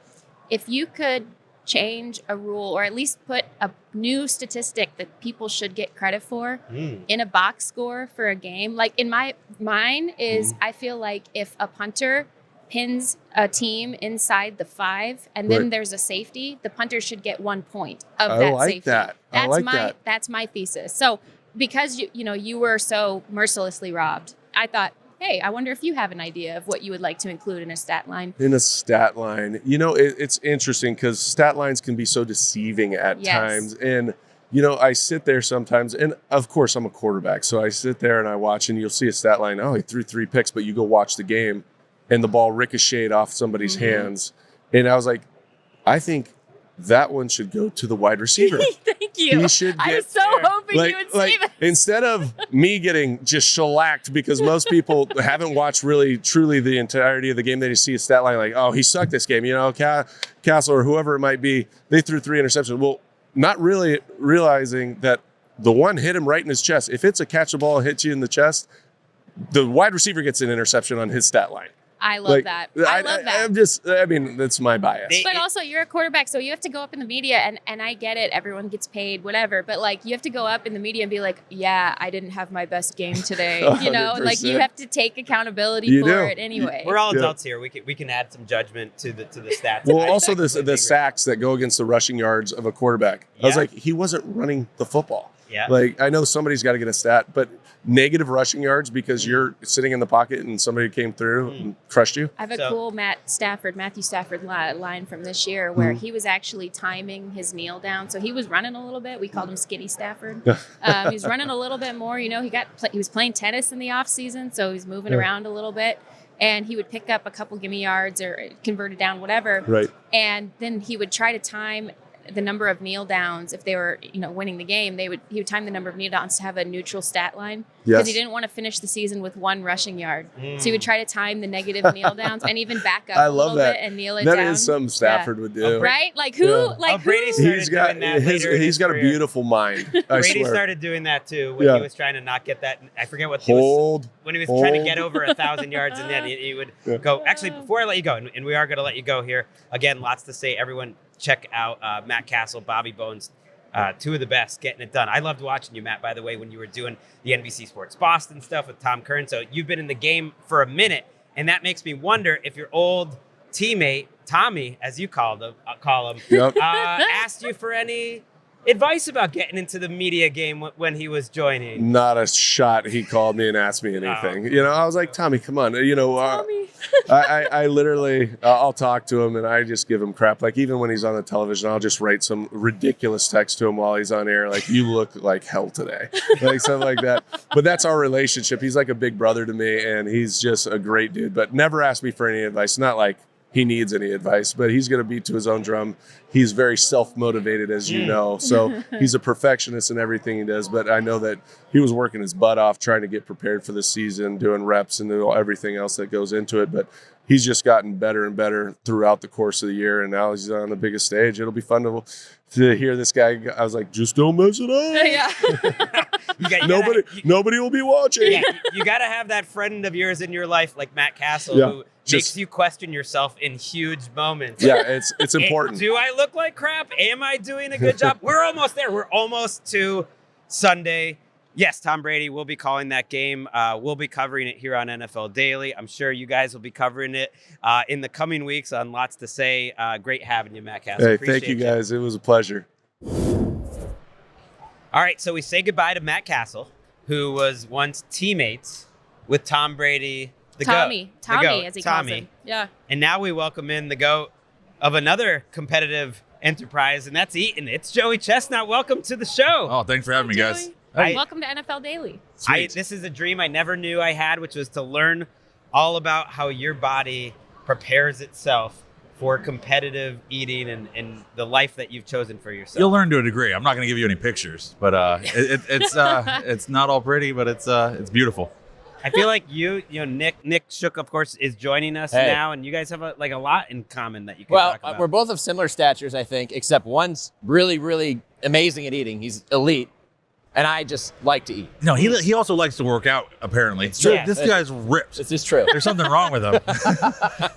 if you could change a rule, or at least put a new statistic that people should get credit for in a box score for a game, like in mine is, I feel like if a punter pins a team inside the 5 and then Right. there's a safety, the punter should get 1 point of I that like safety. that. I That's like my that. that's my thesis. So because you were so mercilessly robbed, I thought, hey, I wonder if you have an idea of what you would like to include in a stat line. In a stat line, it's interesting because stat lines can be so deceiving at Yes. times. And, I sit there sometimes, and of course I'm a quarterback. So I sit there and I watch, and you'll see a stat line. Oh, he threw 3 picks, but you go watch the game and the ball ricocheted off somebody's hands. And I was like, I think that one should go to the wide receiver. Thank you. He should I get was so hoping you would say that. Instead of me getting just shellacked because most people haven't watched really truly the entirety of the game, they just see a stat line like, oh, he sucked this game. Cassel or whoever it might be, they threw 3 interceptions. Well, not really realizing that the one hit him right in his chest. If it's a catch the ball and hits you in the chest, the wide receiver gets an interception on his stat line. I love that. I love that. That's my bias. But also, you're a quarterback, so you have to go up in the media, and I get it. Everyone gets paid, whatever. But, you have to go up in the media and be like, yeah, I didn't have my best game today. You have to take accountability for it anyway. We're all adults here. We can add some judgment to the stats. Well, also the sacks that go against the rushing yards of a quarterback. I was like, he wasn't running the football. Yeah. I know somebody's got to get a stat, but negative rushing yards because you're sitting in the pocket and somebody came through and crushed you. I have a cool Matthew Stafford line from this year where he was actually timing his kneel down. So he was running a little bit. We called him Skitty Stafford. He was running a little bit more. He was playing tennis in the off season, so he was moving around a little bit. And he would pick up a couple gimme yards or convert it down, whatever. Right. And then he would try to time the number of kneel downs. If they were, winning the game, he would time the number of kneel downs to have a neutral stat line because he didn't want to finish the season with 1 rushing yard. So he would try to time the negative kneel downs and even back up a little bit and kneel it down. That is something Stafford would do. Right? Who? Brady started doing that later in He's got a career. beautiful mind. Brady started doing that too when he was trying to not get that. I forget what he was trying to get over 1,000 yards, and then he would go. Actually, before I let you go, and we are going to let you go here again. Lots to say. Everyone, check out Matt Cassel, Bobby Bones, 2 of the best getting it done. I loved watching you, Matt, by the way, when you were doing the NBC Sports Boston stuff with Tom Curran. So you've been in the game for a minute, and that makes me wonder if your old teammate, Tommy, as you call him, asked you for any advice about getting into the media game when he was joining. Not a shot. He called me and asked me anything. I was like, Tommy, come on. Tommy. I literally, I'll talk to him and I just give him crap. Even when he's on the television, I'll just write some ridiculous text to him while he's on air. You look like hell today. Something like that. But that's our relationship. He's like a big brother to me and he's just a great dude, but never asked me for any advice. Not like he needs any advice, but he's going to beat to his own drum. He's very self-motivated, as you know. So he's a perfectionist in everything he does. But I know that he was working his butt off trying to get prepared for the season, doing reps and everything else that goes into it. But he's just gotten better and better throughout the course of the year. And now he's on the biggest stage. It'll be fun to hear this guy. I was like, just don't mess it up. Yeah. Nobody will be watching. Yeah, you got to have that friend of yours in your life like Matt Cassel who makes you question yourself in huge moments. Yeah, it's important. Do I look like crap? Am I doing a good job? We're almost there. We're almost to Sunday. Yes, Tom Brady will be calling that game. We'll be covering it here on NFL Daily. I'm sure you guys will be covering it in the coming weeks on Lots to Say. Great having you, Matt Cassel. Hey, thank you guys. It was a pleasure. All right, so we say goodbye to Matt Cassel, who was once teammates with Tom Brady, Tommy, GOAT, as he calls him. Yeah. And now we welcome in the GOAT of another competitive enterprise, and that's Eaton. It's Joey Chestnut. Welcome to the show. Oh, thanks for having me, guys. Welcome to NFL Daily. This is a dream I never knew I had, which was to learn all about how your body prepares itself for competitive eating and the life that you've chosen for yourself. You'll learn to a degree. I'm not going to give you any pictures, but it's not all pretty, but it's beautiful. I feel like you know, Nick Shook, of course, is joining us Hey. now, and you guys have a lot in common that you can Well, talk about. we're both of similar statures, I think, except one's really, really amazing at eating. He's elite, and I just like to eat. No, he also likes to work out, apparently. It's true. This guy's ripped. This is true. There's something wrong with him.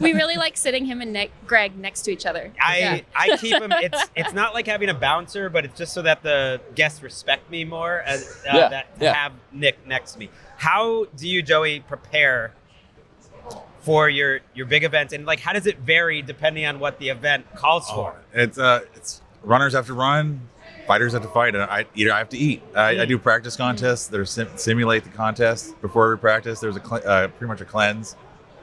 We really like sitting him and Greg next to each other. I keep him. It's not like having a bouncer, but it's just so that the guests respect me more. To have Nick next to me. How do you, Joey, prepare for your big events, and like how does it vary depending on what the event calls for? It's runners have to run, fighters have to fight, and I have to eat. I do practice contests that simulate the contest. Before every practice, there's pretty much a cleanse.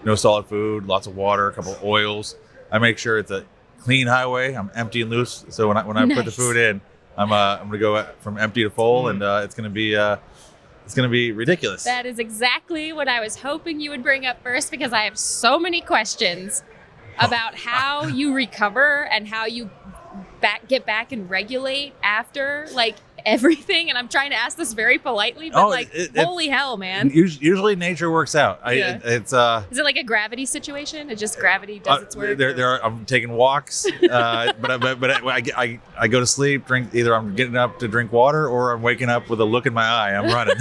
No solid food, lots of water, a couple of oils. I make sure it's a clean highway. I'm empty and loose. So when I put the food in, I'm gonna go from empty to full, and it's gonna be ridiculous. That is exactly what I was hoping you would bring up first, because I have so many questions about how you recover and how you get back and regulate after like everything. And I'm trying to ask this very politely, but holy hell, man. Usually nature works out. Is it like a gravity situation? It just gravity does its work? I'm taking walks, but I go to sleep, drink. Either I'm getting up to drink water, or I'm waking up with a look in my eye. I'm running.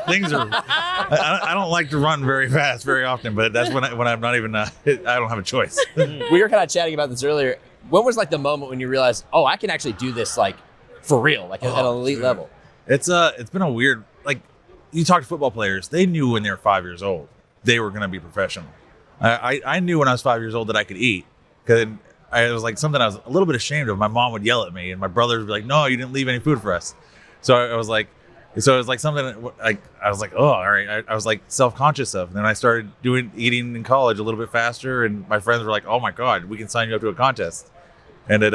Things are. I don't like to run very fast very often, but that's when I'm not even. I don't have a choice. We were kind of chatting about this earlier. When was like the moment when you realized, oh, I can actually do this like for real, like at an elite level? It's been a weird, like, you talk to football players, they knew when they were 5 years old they were going to be professional. I knew when I was 5 years old that I could eat, because it was like something I was a little bit ashamed of. My mom would yell at me, and my brothers would be like, "No, you didn't leave any food for us." So it was like something like I was like, "Oh, all right." I was like self-conscious of, and then I started eating in college a little bit faster, and my friends were like, "Oh my God, we can sign you up to a contest," and it.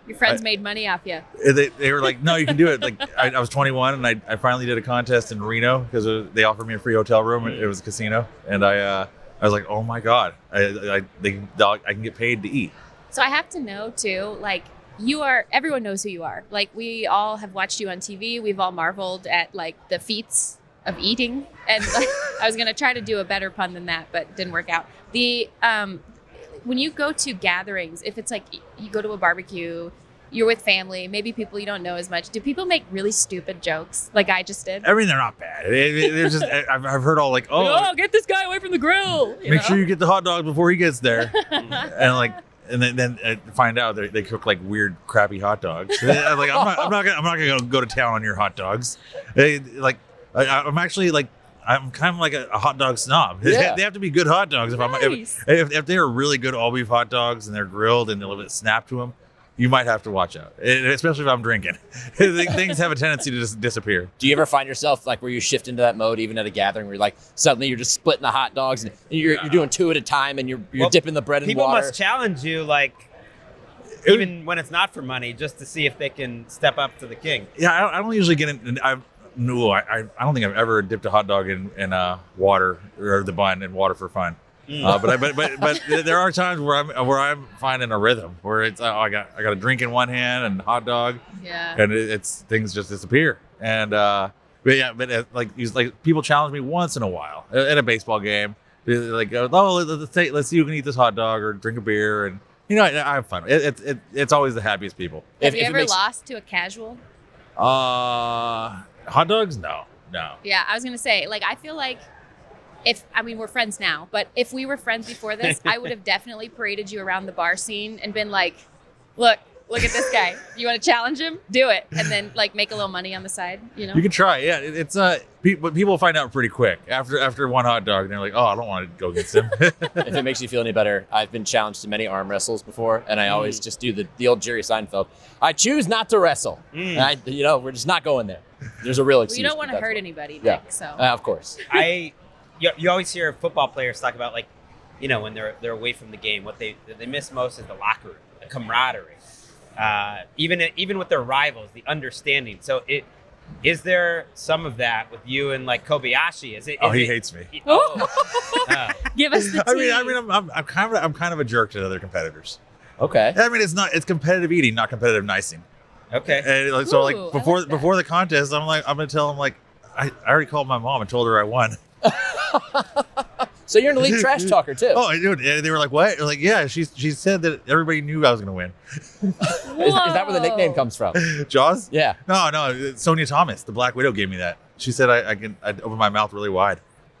Your friends made money off you. They were like, "No, you can do it." Like I was 21, and I finally did a contest in Reno because they offered me a free hotel room. It was a casino, and I was like, "Oh my God, I can get paid to eat." So I have to know too, like everyone knows who you are. Like we all have watched you on TV. We've all marveled at like the feats of eating. And like, I was going to try to do a better pun than that, but it didn't work out. When you go to gatherings, if it's like you go to a barbecue, you're with family, maybe people you don't know as much, do people make really stupid jokes like I just did? I mean, they're not bad. They're just, I've heard all like, oh, get this guy away from the grill. Make sure you get the hot dog before he gets there. And then find out they cook like weird, crappy hot dogs. I'm like, I'm not gonna go to town on your hot dogs. I'm actually like, I'm kind of like a hot dog snob. Yeah. They have to be good hot dogs. If they are really good all beef hot dogs and they're grilled and a little bit snap to them, you might have to watch out, especially if I'm drinking. Things have a tendency to just disappear. Do you ever find yourself like where you shift into that mode, even at a gathering, where you're like suddenly you're just splitting the hot dogs and you're doing two at a time, and you're dipping the bread in people water? People must challenge you, like even when it's not for money, just to see if they can step up to the king. Yeah, I don't usually get in. I don't think I've ever dipped a hot dog in water, or the bun in water for fun. But there are times where I'm finding a rhythm where it's I got a drink in one hand and hot dog, and it's things just disappear. And like people challenge me once in a while at a baseball game. They're like, oh, let's see who can eat this hot dog or drink a beer, and I have fun. It's always the happiest people. Have you ever lost to a casual? Hot dogs? No. Yeah, I was gonna say, like, I feel like we're friends now, but if we were friends before this, I would have definitely paraded you around the bar scene and been like, look at this guy. You want to challenge him? Do it. And then like make a little money on the side, You can try. Yeah. It's people find out pretty quick after one hot dog, and they're like, oh, I don't want to go against him. If it makes you feel any better, I've been challenged to many arm wrestles before, and I always just do the old Jerry Seinfeld. I choose not to wrestle. And we're just not going there. There's a real excuse. You don't want to hurt anybody, Nick. So of course. You always hear football players talk about, like, when they're away from the game, what they miss most is the locker room, the camaraderie, even with their rivals, the understanding. So is there some of that with you and like Kobayashi? He hates me. Give us the tea. I mean, I'm kind of a jerk to other competitors. Okay. I mean, it's competitive eating, not competitive nicing. Okay. And before the contest, I'm gonna tell him, like, I already called my mom and told her I won. So you're an elite trash talker too. Oh, dude, they were like, "What?" Like, yeah, she said that everybody knew I was going to win. Is that where the nickname comes from? Jaws? Yeah. No, Sonia Thomas, the Black Widow, gave me that. She said I'd open my mouth really wide.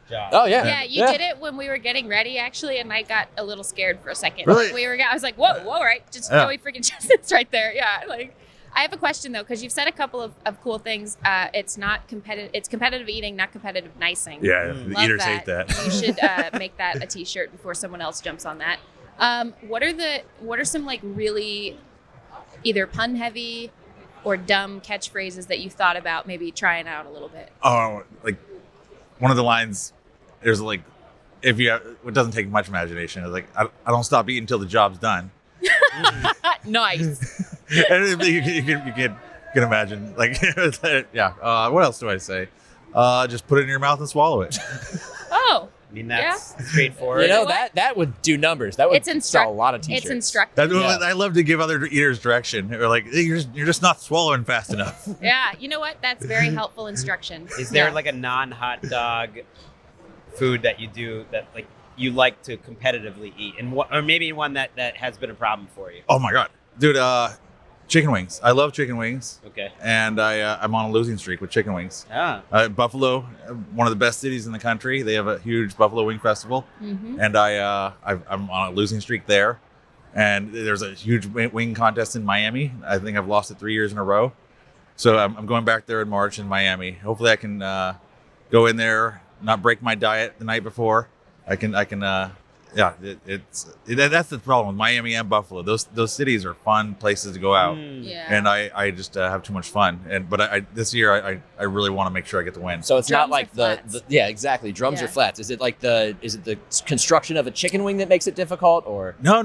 Oh yeah. Yeah, you did it when we were getting ready actually, and I got a little scared for a second. Really? I was like, whoa, right, just Joey freaking Chestnut's right there. Yeah, like. I have a question though, because you've said a couple of cool things. It's not competitive. It's competitive eating, not competitive nicing. Yeah, the eaters hate that. You should make that a T-shirt before someone else jumps on that. What are some like really either pun heavy or dumb catchphrases that you thought about maybe trying out a little bit? Oh, like one of the lines. There's like, if you have, it doesn't take much imagination. It's like I don't stop eating until the job's done. Nice. And you can imagine, like, yeah. What else do I say? Just put it in your mouth and swallow it. Oh. I mean, that's straightforward. You know, that would do numbers. That would sell a lot of T-shirts. It's instructive. I love to give other eaters direction. They're like, hey, you're just not swallowing fast enough. Yeah, you know what? That's very helpful instruction. Is there like a non-hot dog food that you do that like you like to competitively eat, and or maybe one that has been a problem for you? Oh my God, dude! Chicken wings. I love chicken wings. Okay. And I'm on a losing streak with chicken wings. Ah. Buffalo, one of the best cities in the country. They have a huge Buffalo Wing Festival, and I'm on a losing streak there. And there's a huge wing contest in Miami. I think I've lost it 3 years in a row. So I'm going back there in March in Miami. Hopefully I can go in there, not break my diet the night before. That's the problem with Miami and Buffalo. Those cities are fun places to go out, and I just have too much fun. But this year I really want to make sure I get the win. So it's not like the exactly drums or flats. Is it like the construction of a chicken wing that makes it difficult, or no?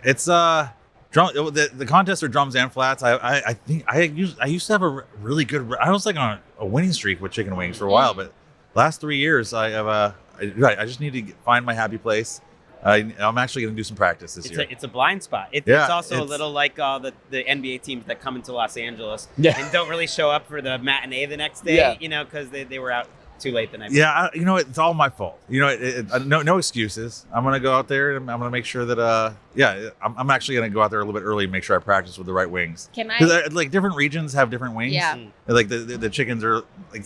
It's drum. The contests are drums and flats. I think I used to have a really good. I was like on a winning streak with chicken wings for a while, but last 3 years I have I just need to find my happy place. I'm actually going to do some practice this year. It's a blind spot. It's also a little like the NBA teams that come into Los Angeles and don't really show up for the matinee the next day, because they were out too late the night before. Yeah, it's all my fault. No excuses. I'm going to go out there and I'm going to make sure that, I'm actually going to go out there a little bit early and make sure I practice with the right wings. Because like different regions have different wings. Yeah. Like the chickens are like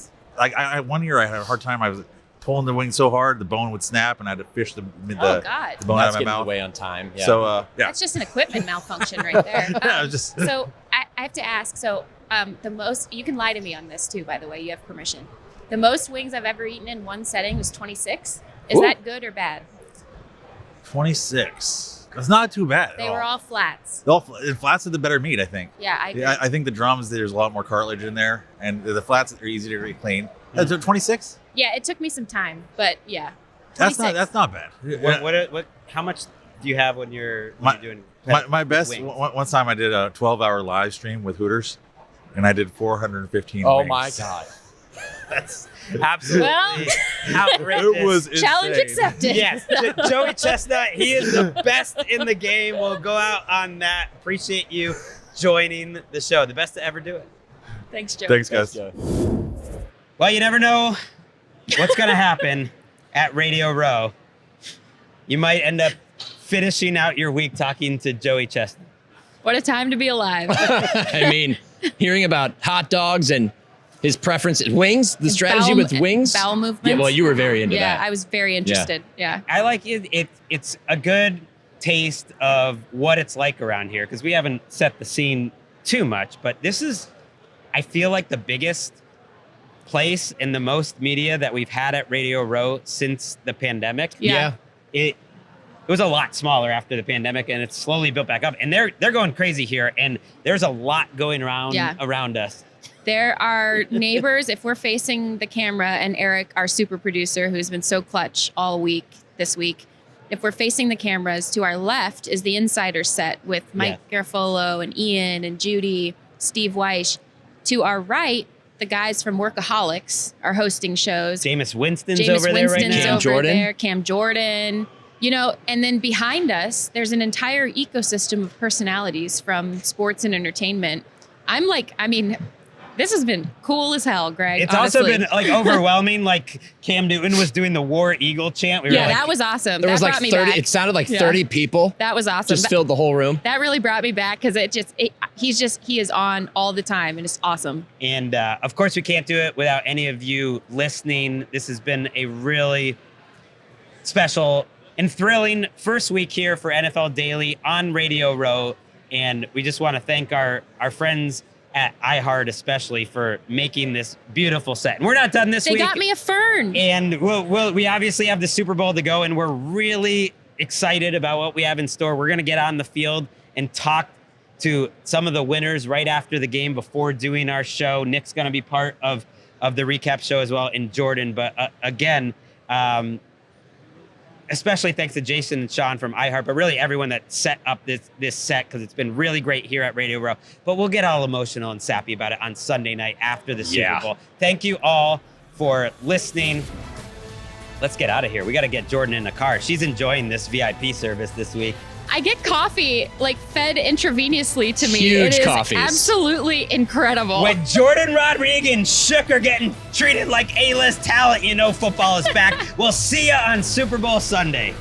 I 1 year I had a hard time. I was pulling the wing so hard the bone would snap and I had to fish the bone out of my mouth. Away on time. Yeah. So that's just an equipment malfunction right there. So I have to ask. So the most, you can lie to me on this too. By the way, you have permission. The most wings I've ever eaten in one setting was 26. Is that good or bad? 26. That's not too bad. They were all flats. Flats are the better meat, I think. Yeah, I agree. I think the drums, there's a lot more cartilage in there, and the flats are easy to clean. 26? Yeah, it took me some time, but yeah. 26. That's not bad. What? How much do you have when you're doing? My best. One time I did a 12-hour live stream with Hooters, and I did 415. Oh wings. my God. That's absolutely outrageous. It was insane. Challenge accepted. Yes, Joey Chestnut, he is the best in the game. We'll go out on that. Appreciate you joining the show. The best to ever do it. Thanks, Joey. Thanks, guys. Well, you never know what's going to happen at Radio Row. You might end up finishing out your week talking to Joey Chestnut. What a time to be alive. I mean, hearing about hot dogs and his preference, wings, the strategy with wings. Bowel movements. Yeah, well, you were very into that. Yeah, I was very interested. Yeah. I like it. It's a good taste of what it's like around here because we haven't set the scene too much, but this is, I feel like, the biggest place and the most media that we've had at Radio Row since the pandemic. Yeah. It was a lot smaller after the pandemic and it's slowly built back up and they're going crazy here and there's a lot going around us. There are neighbors, if we're facing the camera, and Eric, our super producer, who's been so clutch all week, this week, if we're facing the cameras, to our left is the Insider set with Mike Garofalo and Ian and Judy, Steve Weish. To our right, the guys from Workaholics are hosting shows. Jameis Winston's over there right now. Cam Jourdan. And then behind us, there's an entire ecosystem of personalities from sports and entertainment. this has been cool as hell, Greg. It's honestly. also been like overwhelming. Like Cam Newton was doing the War Eagle chant. We were like, that was awesome. There was That like brought me 30. back. It sounded like Yeah. 30 people. That was awesome. Just filled the whole room. That really brought me back because he is on all the time and it's awesome. And of course, we can't do it without any of you listening. This has been a really special and thrilling first week here for NFL Daily on Radio Row. And we just want to thank our friends at iHeart especially for making this beautiful set. And we're not done this week. They got me a fern. And we obviously have the Super Bowl to go, and we're really excited about what we have in store. We're going to get on the field and talk to some of the winners right after the game before doing our show. Nick's going to be part of the recap show as well, and Jordan. But again, especially thanks to Jason and Sean from iHeart, but really everyone that set up this set, because it's been really great here at Radio Row. But we'll get all emotional and sappy about it on Sunday night after the Super Bowl. Thank you all for listening. Let's get out of here. We got to get Jordan in the car. She's enjoying this VIP service this week. I get coffee like fed intravenously to me. Huge it is coffees. absolutely incredible. When Jourdan Rodrigue and Shook are getting treated like A-list talent, you know football is back. We'll see you on Super Bowl Sunday.